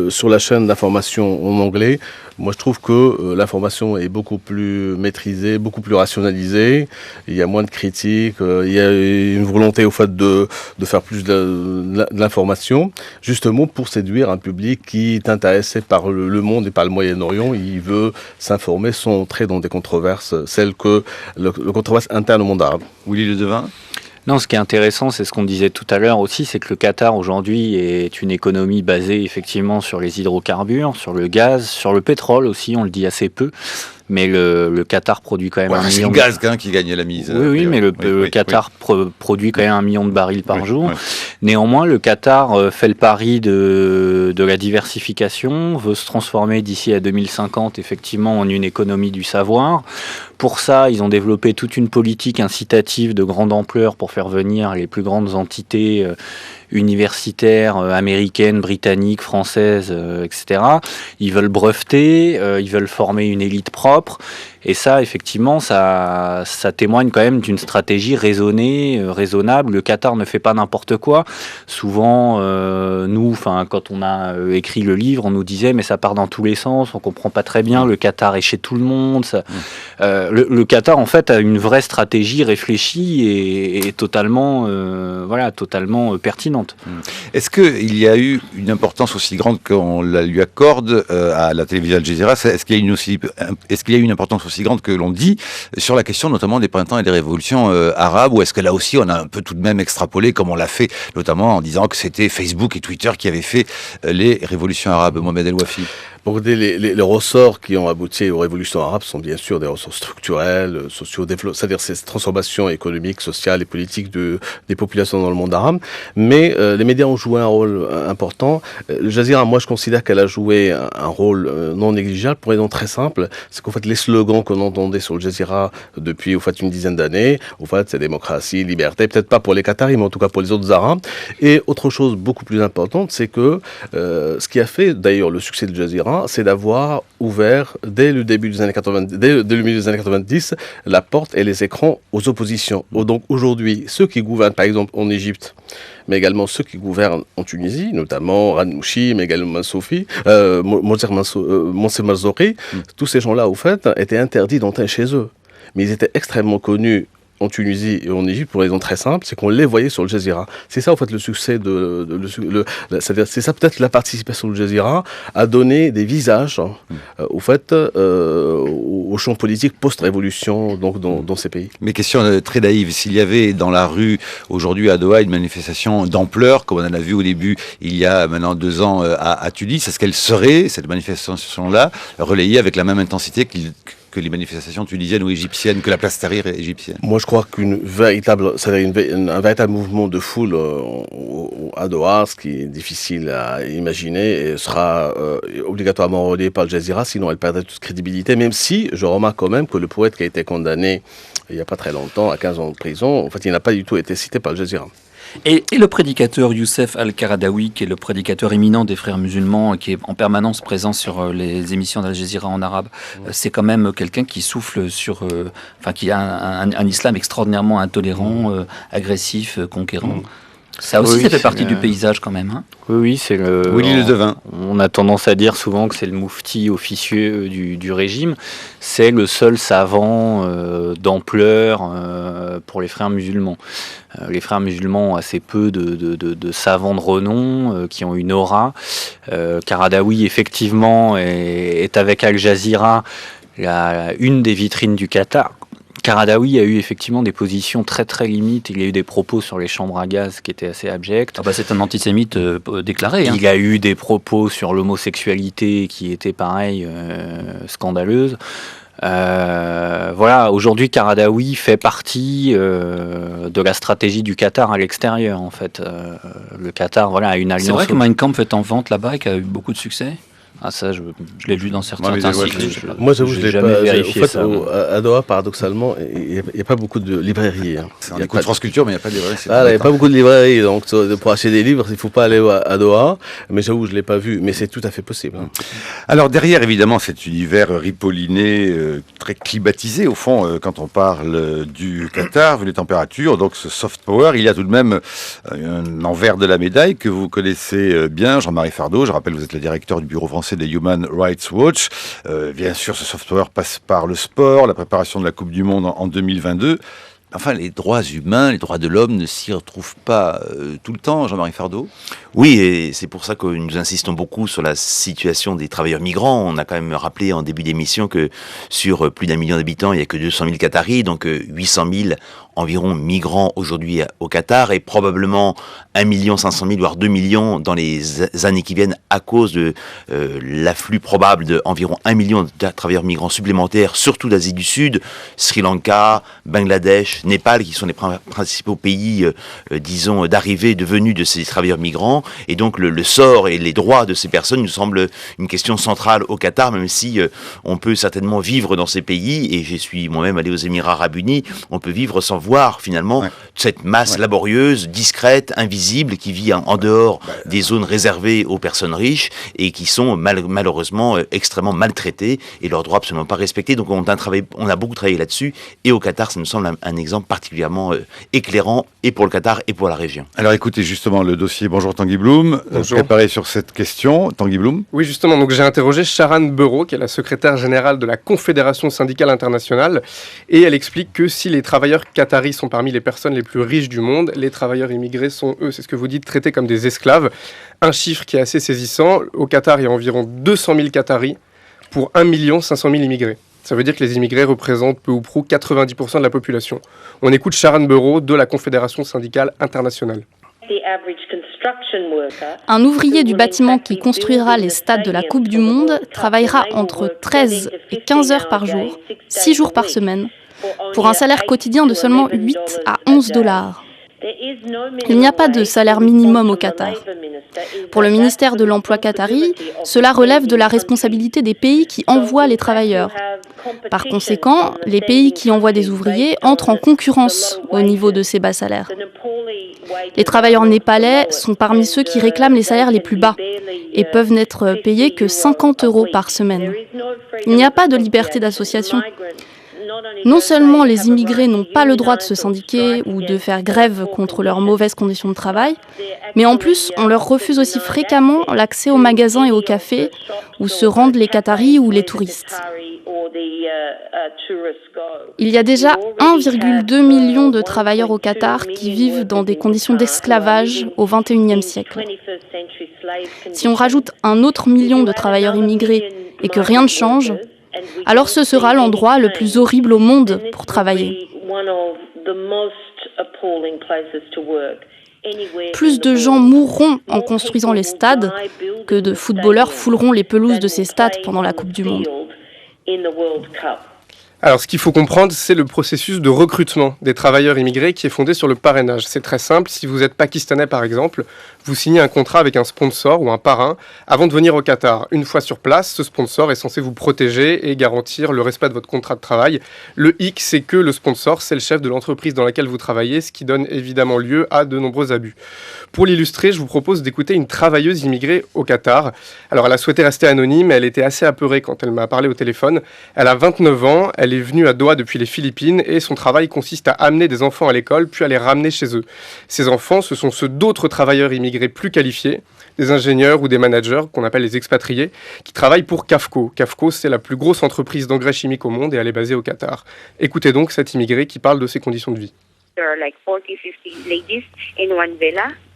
sur la chaîne d'information en anglais, moi je trouve que l'information est beaucoup plus maîtrisée, beaucoup plus rationalisée. Il y a moins de critiques, il y a une volonté au fait de faire plus de l'information, justement pour séduire un public qui est intéressé par le monde et par le Moyen-Orient. Il veut s'informer sans entrer dans des controverses, celles que le controverse interne au monde arabe. Willy Ledevin? Non, ce qui est intéressant, c'est ce qu'on disait tout à l'heure aussi, c'est que le Qatar aujourd'hui est une économie basée effectivement sur les hydrocarbures, sur le gaz, sur le pétrole aussi, on le dit assez peu. Mais le Qatar produit quand même un million. C'est le gaz qui gagne la mise. Oui, mais le Qatar produit quand même 1 million de barils par jour. Néanmoins, le Qatar fait le pari de la diversification, veut se transformer d'ici à 2050 effectivement en une économie du savoir. Pour ça, ils ont développé toute une politique incitative de grande ampleur pour faire venir les plus grandes entités universitaires américaines, britanniques, françaises, etc. Ils veulent breveter, ils veulent former une élite propre. Et ça, effectivement, ça témoigne quand même d'une stratégie raisonnée, raisonnable. Le Qatar ne fait pas n'importe quoi. Souvent, nous, quand on a écrit le livre, on nous disait mais ça part dans tous les sens, on comprend pas très bien. Le Qatar est chez tout le monde. Le Qatar, en fait, a une vraie stratégie réfléchie et totalement, totalement pertinente. Est-ce qu'il y a eu une importance aussi grande qu'on la lui accorde à la télévision Al Jazeera? Est-ce qu'il y a eu une importance aussi grande que l'on dit sur la question notamment des printemps et des révolutions arabes, ou est-ce que là aussi on a un peu tout de même extrapolé comme on l'a fait notamment en disant que c'était Facebook et Twitter qui avaient fait les révolutions arabes? Mohamed El Wafi? Pour les ressorts qui ont abouti aux révolutions arabes sont bien sûr des ressorts structurels, sociaux, c'est-à-dire ces transformations économiques, sociales et politiques des populations dans le monde arabe. Mais les médias ont joué un rôle important. Al Jazeera, moi je considère qu'elle a joué un rôle non négligeable pour une raison très simple. C'est qu'en fait les slogans qu'on entendait sur Al Jazeera depuis une dizaine d'années, c'est démocratie, liberté, peut-être pas pour les Qataris, mais en tout cas pour les autres Arabes. Et autre chose beaucoup plus importante, c'est que ce qui a fait d'ailleurs le succès de Al Jazeera, Jazeera, c'est d'avoir ouvert dès le milieu des années 90 la porte et les écrans aux oppositions. Donc aujourd'hui, ceux qui gouvernent par exemple en Égypte, mais également ceux qui gouvernent en Tunisie, notamment Ranouchi, mais également Monsef Marzouri, tous ces gens-là, au fait, étaient interdits d'entrer chez eux. Mais ils étaient extrêmement connus en Tunisie et en Égypte pour une raison très simple, c'est qu'on les voyait sur le Jazeera. C'est ça, en fait, le succès c'est-à-dire, c'est ça peut-être la participation du Jazeera à donner des visages, au fait, au champ politique post-révolution, donc dans ces pays. Mais question très naïve, s'il y avait dans la rue aujourd'hui à Doha une manifestation d'ampleur, comme on en a vu au début il y a maintenant 2 ans à Tunis, est-ce qu'elle serait, cette manifestation-là, relayée avec la même intensité que les manifestations tunisiennes ou égyptiennes, que la place Tahrir égyptienne? Moi, je crois un véritable mouvement de foule à Doha, ce qui est difficile à imaginer, et sera obligatoirement relayé par le Jazeera, sinon elle perdrait toute crédibilité, même si je remarque quand même que le poète qui a été condamné il n'y a pas très longtemps, à 15 ans de prison, en fait, il n'a pas du tout été cité par le Jazeera. Et le prédicateur Youssef Al-Qaradawi, qui est le prédicateur éminent des frères musulmans, qui est en permanence présent sur les émissions d'Al Jazeera en arabe, c'est quand même quelqu'un qui souffle sur... qui a un islam extraordinairement intolérant, agressif, conquérant. Ça aussi, ça fait partie du paysage quand même. Hein. Oui, c'est le... Willy le Devin. On a tendance à dire souvent que c'est le moufti officieux du régime. C'est le seul savant d'ampleur pour les frères musulmans. Les frères musulmans ont assez peu de savants de renom qui ont une aura. Qaradawi, effectivement, est avec Al Jazeera une des vitrines du Qatar. Qaradawi a eu effectivement des positions très très limites. Il a eu des propos sur les chambres à gaz qui étaient assez abjects. C'est un antisémite déclaré. Hein. Il a eu des propos sur l'homosexualité qui étaient pareil scandaleuses. Aujourd'hui Qaradawi fait partie de la stratégie du Qatar à l'extérieur en fait. Le Qatar a une alliance. C'est vrai que Mein Kampf est en vente là-bas et qui a eu beaucoup de succès. Ah ça, je l'ai lu dans certains articles. Moi, j'avoue, je l'ai jamais pas vérifié. En fait, à Doha, paradoxalement, il n'y a pas beaucoup de librairies. Hein. On écoute France Culture, mais il n'y a pas de librairies. Il n'y a pas beaucoup de librairies. Donc, pour acheter des livres, il ne faut pas aller à Doha. Mais j'avoue, je ne l'ai pas vu. Mais c'est tout à fait possible. Hein. Alors, derrière, évidemment, cet univers ripolliné, très climatisé, au fond, quand on parle du Qatar, vu les températures, donc ce soft power, il y a tout de même un envers de la médaille que vous connaissez bien, Jean-Marie Fardeau. Je rappelle, vous êtes le directeur du bureau français des Human Rights Watch. Bien sûr, ce soft power passe par le sport, la préparation de la Coupe du Monde en 2022. Enfin, les droits humains, les droits de l'homme ne s'y retrouvent pas tout le temps, Jean-Marie Fardeau. Oui, et c'est pour ça que nous insistons beaucoup sur la situation des travailleurs migrants. On a quand même rappelé en début d'émission que sur plus d'1 million d'habitants, il n'y a que 200 000 Qataris, donc 800 000 environ migrants aujourd'hui au Qatar, et probablement 1 500 000, voire 2 millions dans les années qui viennent à cause de l'afflux probable d'environ 1 million de travailleurs migrants supplémentaires, surtout d'Asie du Sud, Sri Lanka, Bangladesh, Népal, qui sont les principaux pays, disons, d'arrivée, de venue de ces travailleurs migrants. Et donc le sort et les droits de ces personnes nous semblent une question centrale au Qatar, même si on peut certainement vivre dans ces pays, et je suis moi-même allé aux Émirats Arabes Unis, on peut vivre sans voir finalement cette masse laborieuse, discrète, invisible, qui vit en dehors des zones réservées aux personnes riches et qui sont malheureusement extrêmement maltraitées et leurs droits absolument pas respectés. Donc on a beaucoup travaillé là-dessus, et au Qatar ça nous semble un exemple particulièrement éclairant, et pour le Qatar et pour la région. Alors écoutez justement le dossier, bonjour Tanguy Bloom, préparé sur cette question. Tanguy Bloom. Oui, justement, donc j'ai interrogé Sharan Bereau, qui est la secrétaire générale de la Confédération syndicale internationale, et elle explique que si les travailleurs qataris sont parmi les personnes les plus riches du monde, les travailleurs immigrés sont, eux, c'est ce que vous dites, traités comme des esclaves. Un chiffre qui est assez saisissant, au Qatar, il y a environ 200 000 Qataris pour 1 500 000 immigrés. Ça veut dire que les immigrés représentent peu ou prou 90% de la population. On écoute Sharan Bereau de la Confédération syndicale internationale. Un ouvrier du bâtiment qui construira les stades de la Coupe du Monde travaillera entre 13 et 15 heures par jour, 6 jours par semaine, pour un salaire quotidien de seulement 8 à 11 $. Il n'y a pas de salaire minimum au Qatar. Pour le ministère de l'Emploi qatari, cela relève de la responsabilité des pays qui envoient les travailleurs. Par conséquent, les pays qui envoient des ouvriers entrent en concurrence au niveau de ces bas salaires. Les travailleurs népalais sont parmi ceux qui réclament les salaires les plus bas et peuvent n'être payés que 50 € par semaine. Il n'y a pas de liberté d'association. Non seulement les immigrés n'ont pas le droit de se syndiquer ou de faire grève contre leurs mauvaises conditions de travail, mais en plus, on leur refuse aussi fréquemment l'accès aux magasins et aux cafés où se rendent les Qataris ou les touristes. Il y a déjà 1,2 million de travailleurs au Qatar qui vivent dans des conditions d'esclavage au XXIe siècle. Si on rajoute un autre million de travailleurs immigrés et que rien ne change, alors ce sera l'endroit le plus horrible au monde pour travailler. Plus de gens mourront en construisant les stades que de footballeurs fouleront les pelouses de ces stades pendant la Coupe du Monde. Alors, ce qu'il faut comprendre, c'est le processus de recrutement des travailleurs immigrés qui est fondé sur le parrainage. C'est très simple. Si vous êtes pakistanais, par exemple, vous signez un contrat avec un sponsor ou un parrain avant de venir au Qatar. Une fois sur place, ce sponsor est censé vous protéger et garantir le respect de votre contrat de travail. Le hic, c'est que le sponsor, c'est le chef de l'entreprise dans laquelle vous travaillez, ce qui donne évidemment lieu à de nombreux abus. Pour l'illustrer, je vous propose d'écouter une travailleuse immigrée au Qatar. Alors, elle a souhaité rester anonyme, elle était assez apeurée quand elle m'a parlé au téléphone. Elle a 29 ans, elle est venue à Doha depuis les Philippines et son travail consiste à amener des enfants à l'école puis à les ramener chez eux. Ces enfants, ce sont ceux d'autres travailleurs immigrés plus qualifiés, des ingénieurs ou des managers qu'on appelle les expatriés, qui travaillent pour QAFCO. QAFCO, c'est la plus grosse entreprise d'engrais chimiques au monde et elle est basée au Qatar. Écoutez donc cette immigrée qui parle de ses conditions de vie.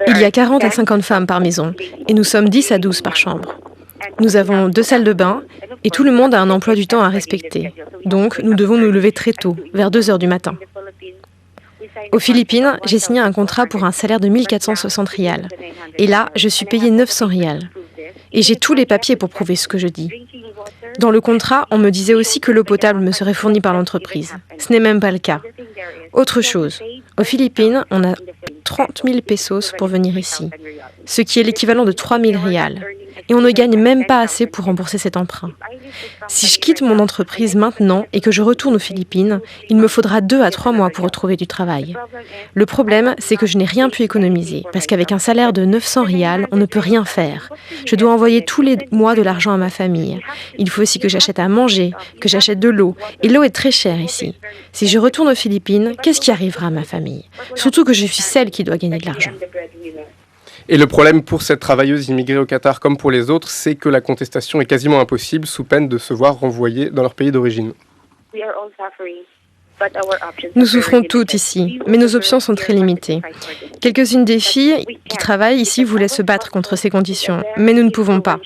Il y a 40 à 50 femmes par maison et nous sommes 10 à 12 par chambre. Nous avons 2 salles de bain et tout le monde a un emploi du temps à respecter. Donc, nous devons nous lever très tôt, vers 2 heures du matin. Aux Philippines, j'ai signé un contrat pour un salaire de 1460 rials. Et là, je suis payée 900 rials. Et j'ai tous les papiers pour prouver ce que je dis. Dans le contrat, on me disait aussi que l'eau potable me serait fournie par l'entreprise. Ce n'est même pas le cas. Autre chose, aux Philippines, on a 30 000 pesos pour venir ici, ce qui est l'équivalent de 3 000 rials. Et on ne gagne même pas assez pour rembourser cet emprunt. Si je quitte mon entreprise maintenant et que je retourne aux Philippines, il me faudra 2 à 3 mois pour retrouver du travail. Le problème, c'est que je n'ai rien pu économiser, parce qu'avec un salaire de 900 rials, on ne peut rien faire. Je dois envoyer tous les mois de l'argent à ma famille. Il faut aussi que j'achète à manger, que j'achète de l'eau. Et l'eau est très chère ici. Si je retourne aux Philippines, qu'est-ce qui arrivera à ma famille? Surtout que je suis celle qui doit gagner de l'argent. Et le problème pour cette travailleuse immigrée au Qatar comme pour les autres, c'est que la contestation est quasiment impossible sous peine de se voir renvoyés dans leur pays d'origine. Nous souffrons toutes ici, mais nos options sont très limitées. Quelques-unes des filles qui travaillent ici voulaient se battre contre ces conditions, mais nous ne pouvons pas,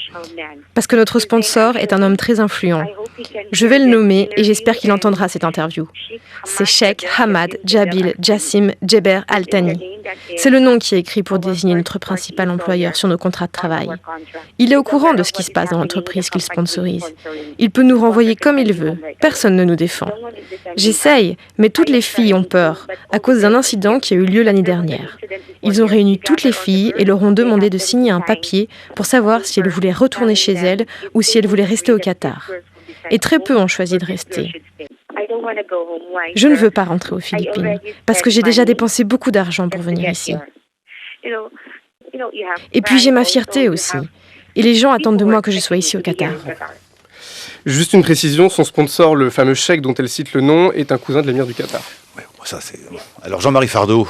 parce que notre sponsor est un homme très influent. Je vais le nommer et j'espère qu'il entendra cette interview. C'est Sheikh Hamad Jabil Jassim Jeber Al Thani. C'est le nom qui est écrit pour désigner notre principal employeur sur nos contrats de travail. Il est au courant de ce qui se passe dans l'entreprise qu'il sponsorise. Il peut nous renvoyer comme il veut. Personne ne nous défend. J'essaye, mais toutes les filles ont peur à cause d'un incident qui a eu lieu l'année dernière. Ils ont réuni toutes les filles et leur ont demandé de signer un papier pour savoir si elles voulaient retourner chez elles ou si elles voulaient rester au Qatar. Et très peu ont choisi de rester. Je ne veux pas rentrer aux Philippines parce que j'ai déjà dépensé beaucoup d'argent pour venir ici. Et puis j'ai ma fierté aussi. Et les gens attendent de moi que je sois ici au Qatar. Juste une précision, son sponsor, le fameux cheikh dont elle cite le nom, est un cousin de l'émir du Qatar. Ouais, ça, c'est... Alors Jean-Marie Fardeau,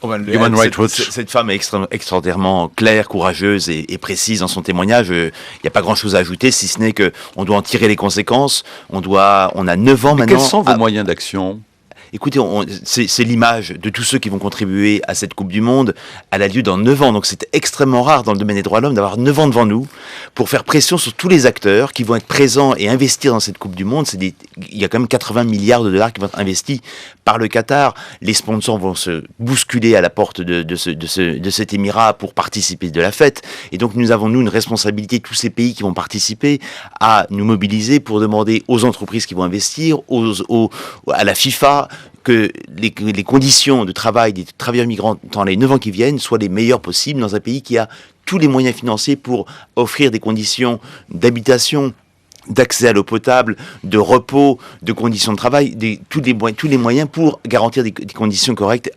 Human Rights Watch. Cette femme est extraordinairement claire, courageuse et précise dans son témoignage. Il n'y a pas grand-chose à ajouter, si ce n'est qu'on doit en tirer les conséquences. On a 9 ans maintenant. Quels sont vos moyens d'action ? Écoutez, c'est l'image de tous ceux qui vont contribuer à cette Coupe du Monde. Elle a lieu dans 9 ans, donc c'est extrêmement rare dans le domaine des droits de l'homme d'avoir 9 ans devant nous pour faire pression sur tous les acteurs qui vont être présents et investir dans cette Coupe du Monde. Il y a quand même 80 milliards de dollars qui vont être investis par le Qatar. Les sponsors vont se bousculer à la porte de cet émirat pour participer de la fête. Et donc nous avons, une responsabilité, tous ces pays qui vont participer, à nous mobiliser pour demander aux entreprises qui vont investir, à la FIFA, que les conditions de travail des travailleurs migrants dans les 9 ans qui viennent soient les meilleures possibles dans un pays qui a tous les moyens financiers pour offrir des conditions d'habitation, d'accès à l'eau potable, de repos, de conditions de travail, tous les moyens pour garantir des conditions correctes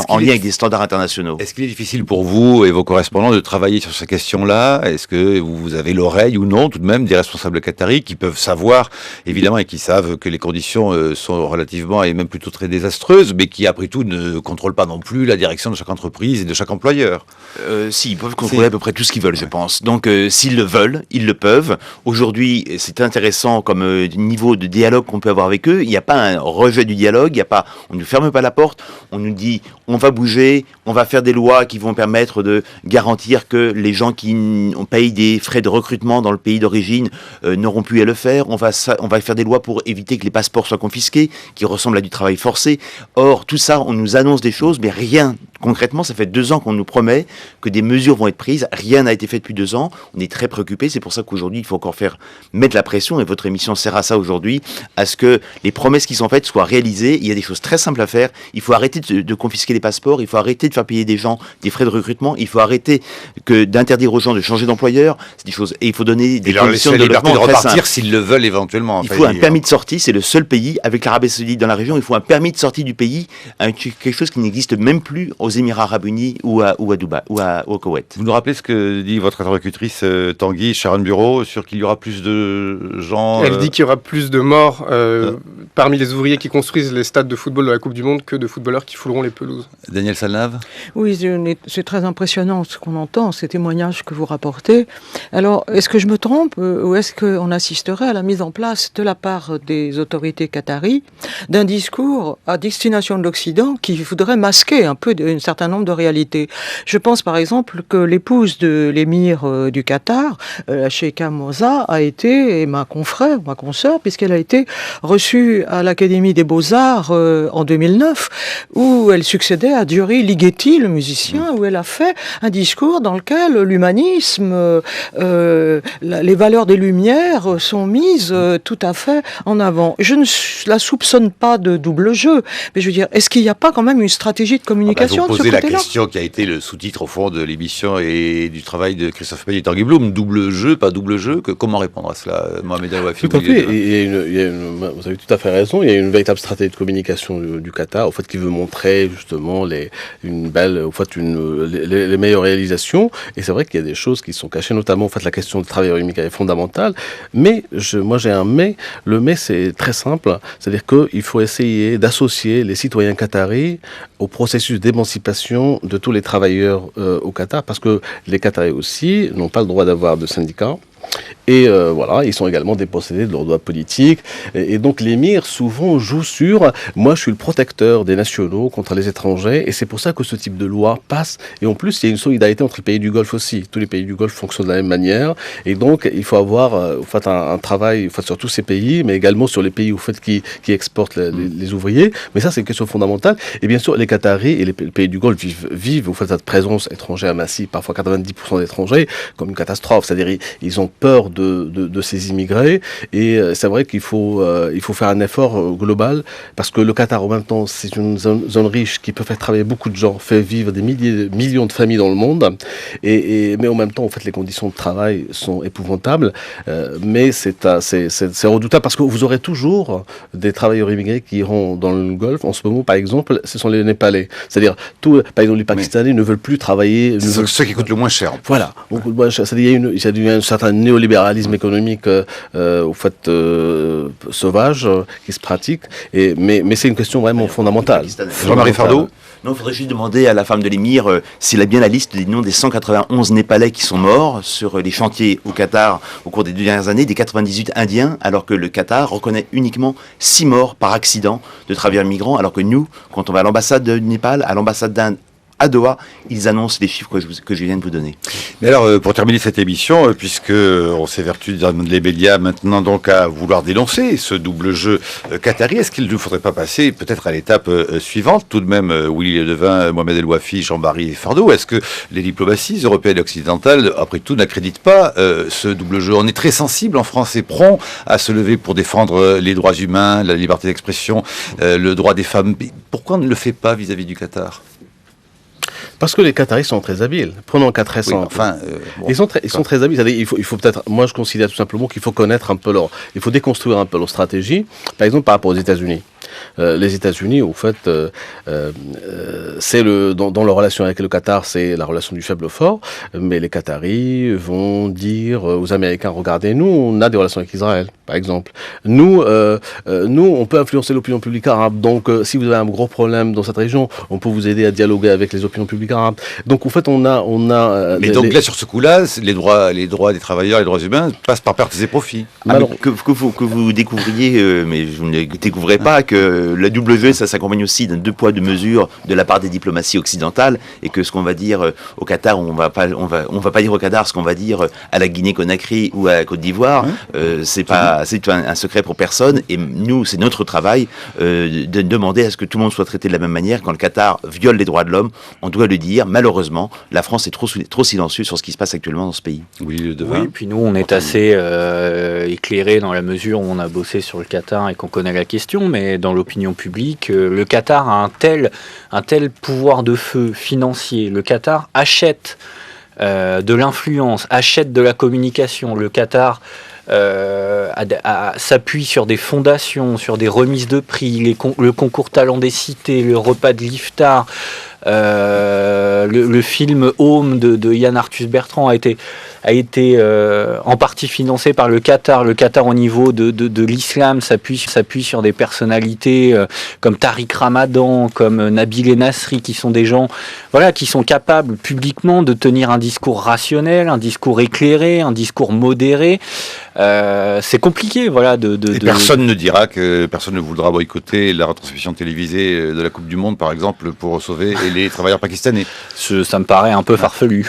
en lien avec des standards internationaux. Est-ce qu'il est difficile pour vous et vos correspondants de travailler sur ces questions-là? Est-ce que vous avez l'oreille ou non, tout de même, des responsables qataris qui peuvent savoir, évidemment, et qui savent que les conditions sont relativement et même plutôt très désastreuses, mais qui, après tout, ne contrôlent pas non plus la direction de chaque entreprise et de chaque employeur? Si, ils peuvent contrôler à peu près tout ce qu'ils veulent, je pense. Donc, s'ils le veulent, ils le peuvent. Aujourd'hui, c'est intéressant comme niveau de dialogue qu'on peut avoir avec eux. Il n'y a pas un rejet du dialogue, on ne ferme pas la porte, on nous dit on va bouger, on va faire des lois qui vont permettre de garantir que les gens qui payent des frais de recrutement dans le pays d'origine n'auront plus à le faire. On va faire des lois pour éviter que les passeports soient confisqués, qui ressemblent à du travail forcé. Or, tout ça, on nous annonce des choses, mais rien. Concrètement, ça fait 2 ans qu'on nous promet que des mesures vont être prises. Rien n'a été fait depuis 2 ans. On est très préoccupés. C'est pour ça qu'aujourd'hui, il faut encore mettre la pression, et votre émission sert à ça aujourd'hui, à ce que les promesses qui sont faites soient réalisées. Il y a des choses très simples à faire. Il faut arrêter de confisquer les passeports. Il faut arrêter de faire payer des gens des frais de recrutement. Il faut arrêter d'interdire aux gens de changer d'employeur. C'est des choses. Et il faut donner des conditions de liberté de logement très simples. repartir s'ils le veulent éventuellement. Il faut un permis de sortie. C'est le seul pays, avec l'Arabie Saoudite dans la région, il faut un permis de sortie du pays. Quelque chose qui n'existe même plus aux Émirats Arabes Unis ou à Dubaï, ou au Koweït. Vous nous rappelez ce que dit votre interlocutrice Tanguy, Sharon Bureau, sur qu'il y aura plus de gens... Elle dit qu'il y aura plus de morts parmi les ouvriers qui construisent les stades de football de la Coupe du Monde que de footballeurs qui fouleront les pelouses. Daniel Salnave? Oui, c'est très impressionnant ce qu'on entend, ces témoignages que vous rapportez. Alors, est-ce que je me trompe ou est-ce qu'on assisterait à la mise en place de la part des autorités qataries d'un discours à destination de l'Occident qui voudrait masquer un peu un certain nombre de réalités? Je pense par exemple que l'épouse de l'émir du Qatar, la Sheikha Moza, a été, et ma consoeur, puisqu'elle a été reçue à l'Académie des Beaux-Arts en 2009, où elle succédait à Diori Ligeti, le musicien, où elle a fait un discours dans lequel l'humanisme, les valeurs des Lumières sont mises tout à fait en avant. Je ne la soupçonne pas de double jeu, mais je veux dire, est-ce qu'il n'y a pas quand même une stratégie de communication de ce côté-là? Vous posez la question qui a été le sous-titre au fond de l'émission et du travail de Christophe Payet et Tanguy Bloom, double jeu, pas double jeu, comment répondre à cela, Mohamed El Wafi? Tout à fait, vous avez tout à fait raison, il y a une véritable stratégie de communication du Qatar, au fait, qui veut montrer justement les meilleures réalisations, et c'est vrai qu'il y a des choses qui sont cachées, notamment, en fait, la question du travail immigré est fondamentale, mais, moi j'ai un mais, le mais c'est très simple, c'est-à-dire qu'il faut essayer d'associer les citoyens qataris au processus d'émancipation de tous les travailleurs au Qatar, parce que les Qataris aussi n'ont pas le droit d'avoir de syndicats. Et voilà, ils sont également dépossédés de leurs droits politiques. Et donc l'émir souvent joue sur « moi je suis le protecteur des nationaux contre les étrangers » et c'est pour ça que ce type de loi passe. Et en plus, il y a une solidarité entre les pays du Golfe aussi. Tous les pays du Golfe fonctionnent de la même manière. Et donc, il faut avoir un travail sur tous ces pays, mais également sur les pays qui exportent les ouvriers. Mais ça, c'est une question fondamentale. Et bien sûr, les Qataris et les pays du Golfe vivent cette présence étrangère massive, parfois 90% d'étrangers, comme une catastrophe. C'est-à-dire, ils ont peur de ces immigrés, et c'est vrai qu'il faut faire un effort global, parce que le Qatar, en même temps, c'est une zone riche qui peut faire travailler beaucoup de gens, fait vivre des millions de familles dans le monde, mais en même temps, en fait, les conditions de travail sont épouvantables, mais c'est redoutable, parce que vous aurez toujours des travailleurs immigrés qui iront dans le Golfe. En ce moment, par exemple, ce sont les Népalais, c'est-à-dire, par exemple, les Pakistanais ne veulent plus travailler... Ceux qui coûtent le moins cher. Voilà, c'est-à-dire, il y a un certain néolibéralisme économique sauvage qui se pratique, mais c'est une question vraiment fondamentale. Jean-Marie Fardeau? Non, il faudrait juste demander à la femme de l'émir s'il a bien la liste des noms des 191 Népalais qui sont morts sur les chantiers au Qatar au cours des 2 dernières années, des 98 Indiens, alors que le Qatar reconnaît uniquement 6 morts par accident de travailleurs migrants, alors que nous, quand on va à l'ambassade du Népal, à l'ambassade d'Inde, à Doha, ils annoncent les chiffres que je viens de vous donner. Mais alors, pour terminer cette émission, puisque on s'évertue les médias maintenant donc à vouloir dénoncer ce double jeu qatari, est-ce qu'il ne faudrait pas passer peut-être à l'étape suivante? Tout de même, Willy Le Devin, Mohamed El Wafi, Jean-Barry Fardeau, est-ce que les diplomaties européennes et occidentales, après tout, n'accréditent pas ce double jeu? On est très sensible en France et prompt à se lever pour défendre les droits humains, la liberté d'expression, le droit des femmes. Pourquoi on ne le fait pas vis-à-vis du Qatar? Parce que les Qataris sont très habiles. Prenons un cas très simple. Ils sont très habiles. Il faut peut-être, moi je considère tout simplement qu'il faut connaître un peu il faut déconstruire un peu leur stratégie. Par exemple, par rapport aux États-Unis. Les États-Unis, au fait, c'est dans leur relation avec le Qatar, c'est la relation du faible au fort. Mais les Qataris vont dire aux Américains, regardez, nous, on a des relations avec Israël, par exemple. Nous, on peut influencer l'opinion publique arabe. Donc, si vous avez un gros problème dans cette région, on peut vous aider à dialoguer avec les opinions publiques arabes. Donc, en fait, on a. Mais donc là, sur ce coup-là, les droits des travailleurs, les droits humains passent par pertes et profits. Alors, que vous découvriez, mais je ne découvrais pas que la double jeu, ça s'accompagne aussi d'un 2 poids 2 mesures de la part des diplomaties occidentales, et que ce qu'on va dire au Qatar, on va pas dire au Qatar ce qu'on va dire à la Guinée-Conakry ou à la Côte d'Ivoire. C'est un secret pour personne, et nous, c'est notre travail de demander à ce que tout le monde soit traité de la même manière. Quand le Qatar viole les droits de l'homme, on doit le dire. Malheureusement, la France est trop silencieuse sur ce qui se passe actuellement dans ce pays. Oui, puis nous, on est assez éclairés dans la mesure où on a bossé sur le Qatar et qu'on connaît la question, mais dans l'opinion publique, le Qatar a un tel pouvoir de feu financier. Le Qatar achète de l'influence, achète de la communication. Le Qatar s'appuie sur des fondations, sur des remises de prix, le concours talent des cités, le repas de l'Iftar. Le film Home de Yann Arthus Bertrand a été en partie financé par le Qatar. Le Qatar, au niveau de l'islam, s'appuie sur des personnalités comme Tariq Ramadan, comme Nabil Nasri, qui sont des gens qui sont capables publiquement de tenir un discours rationnel, un discours éclairé, un discours modéré. C'est compliqué, Et personne ne dira que personne ne voudra boycotter la retransmission télévisée de la Coupe du Monde, par exemple, pour sauver les travailleurs pakistanais. Ça me paraît un peu farfelu.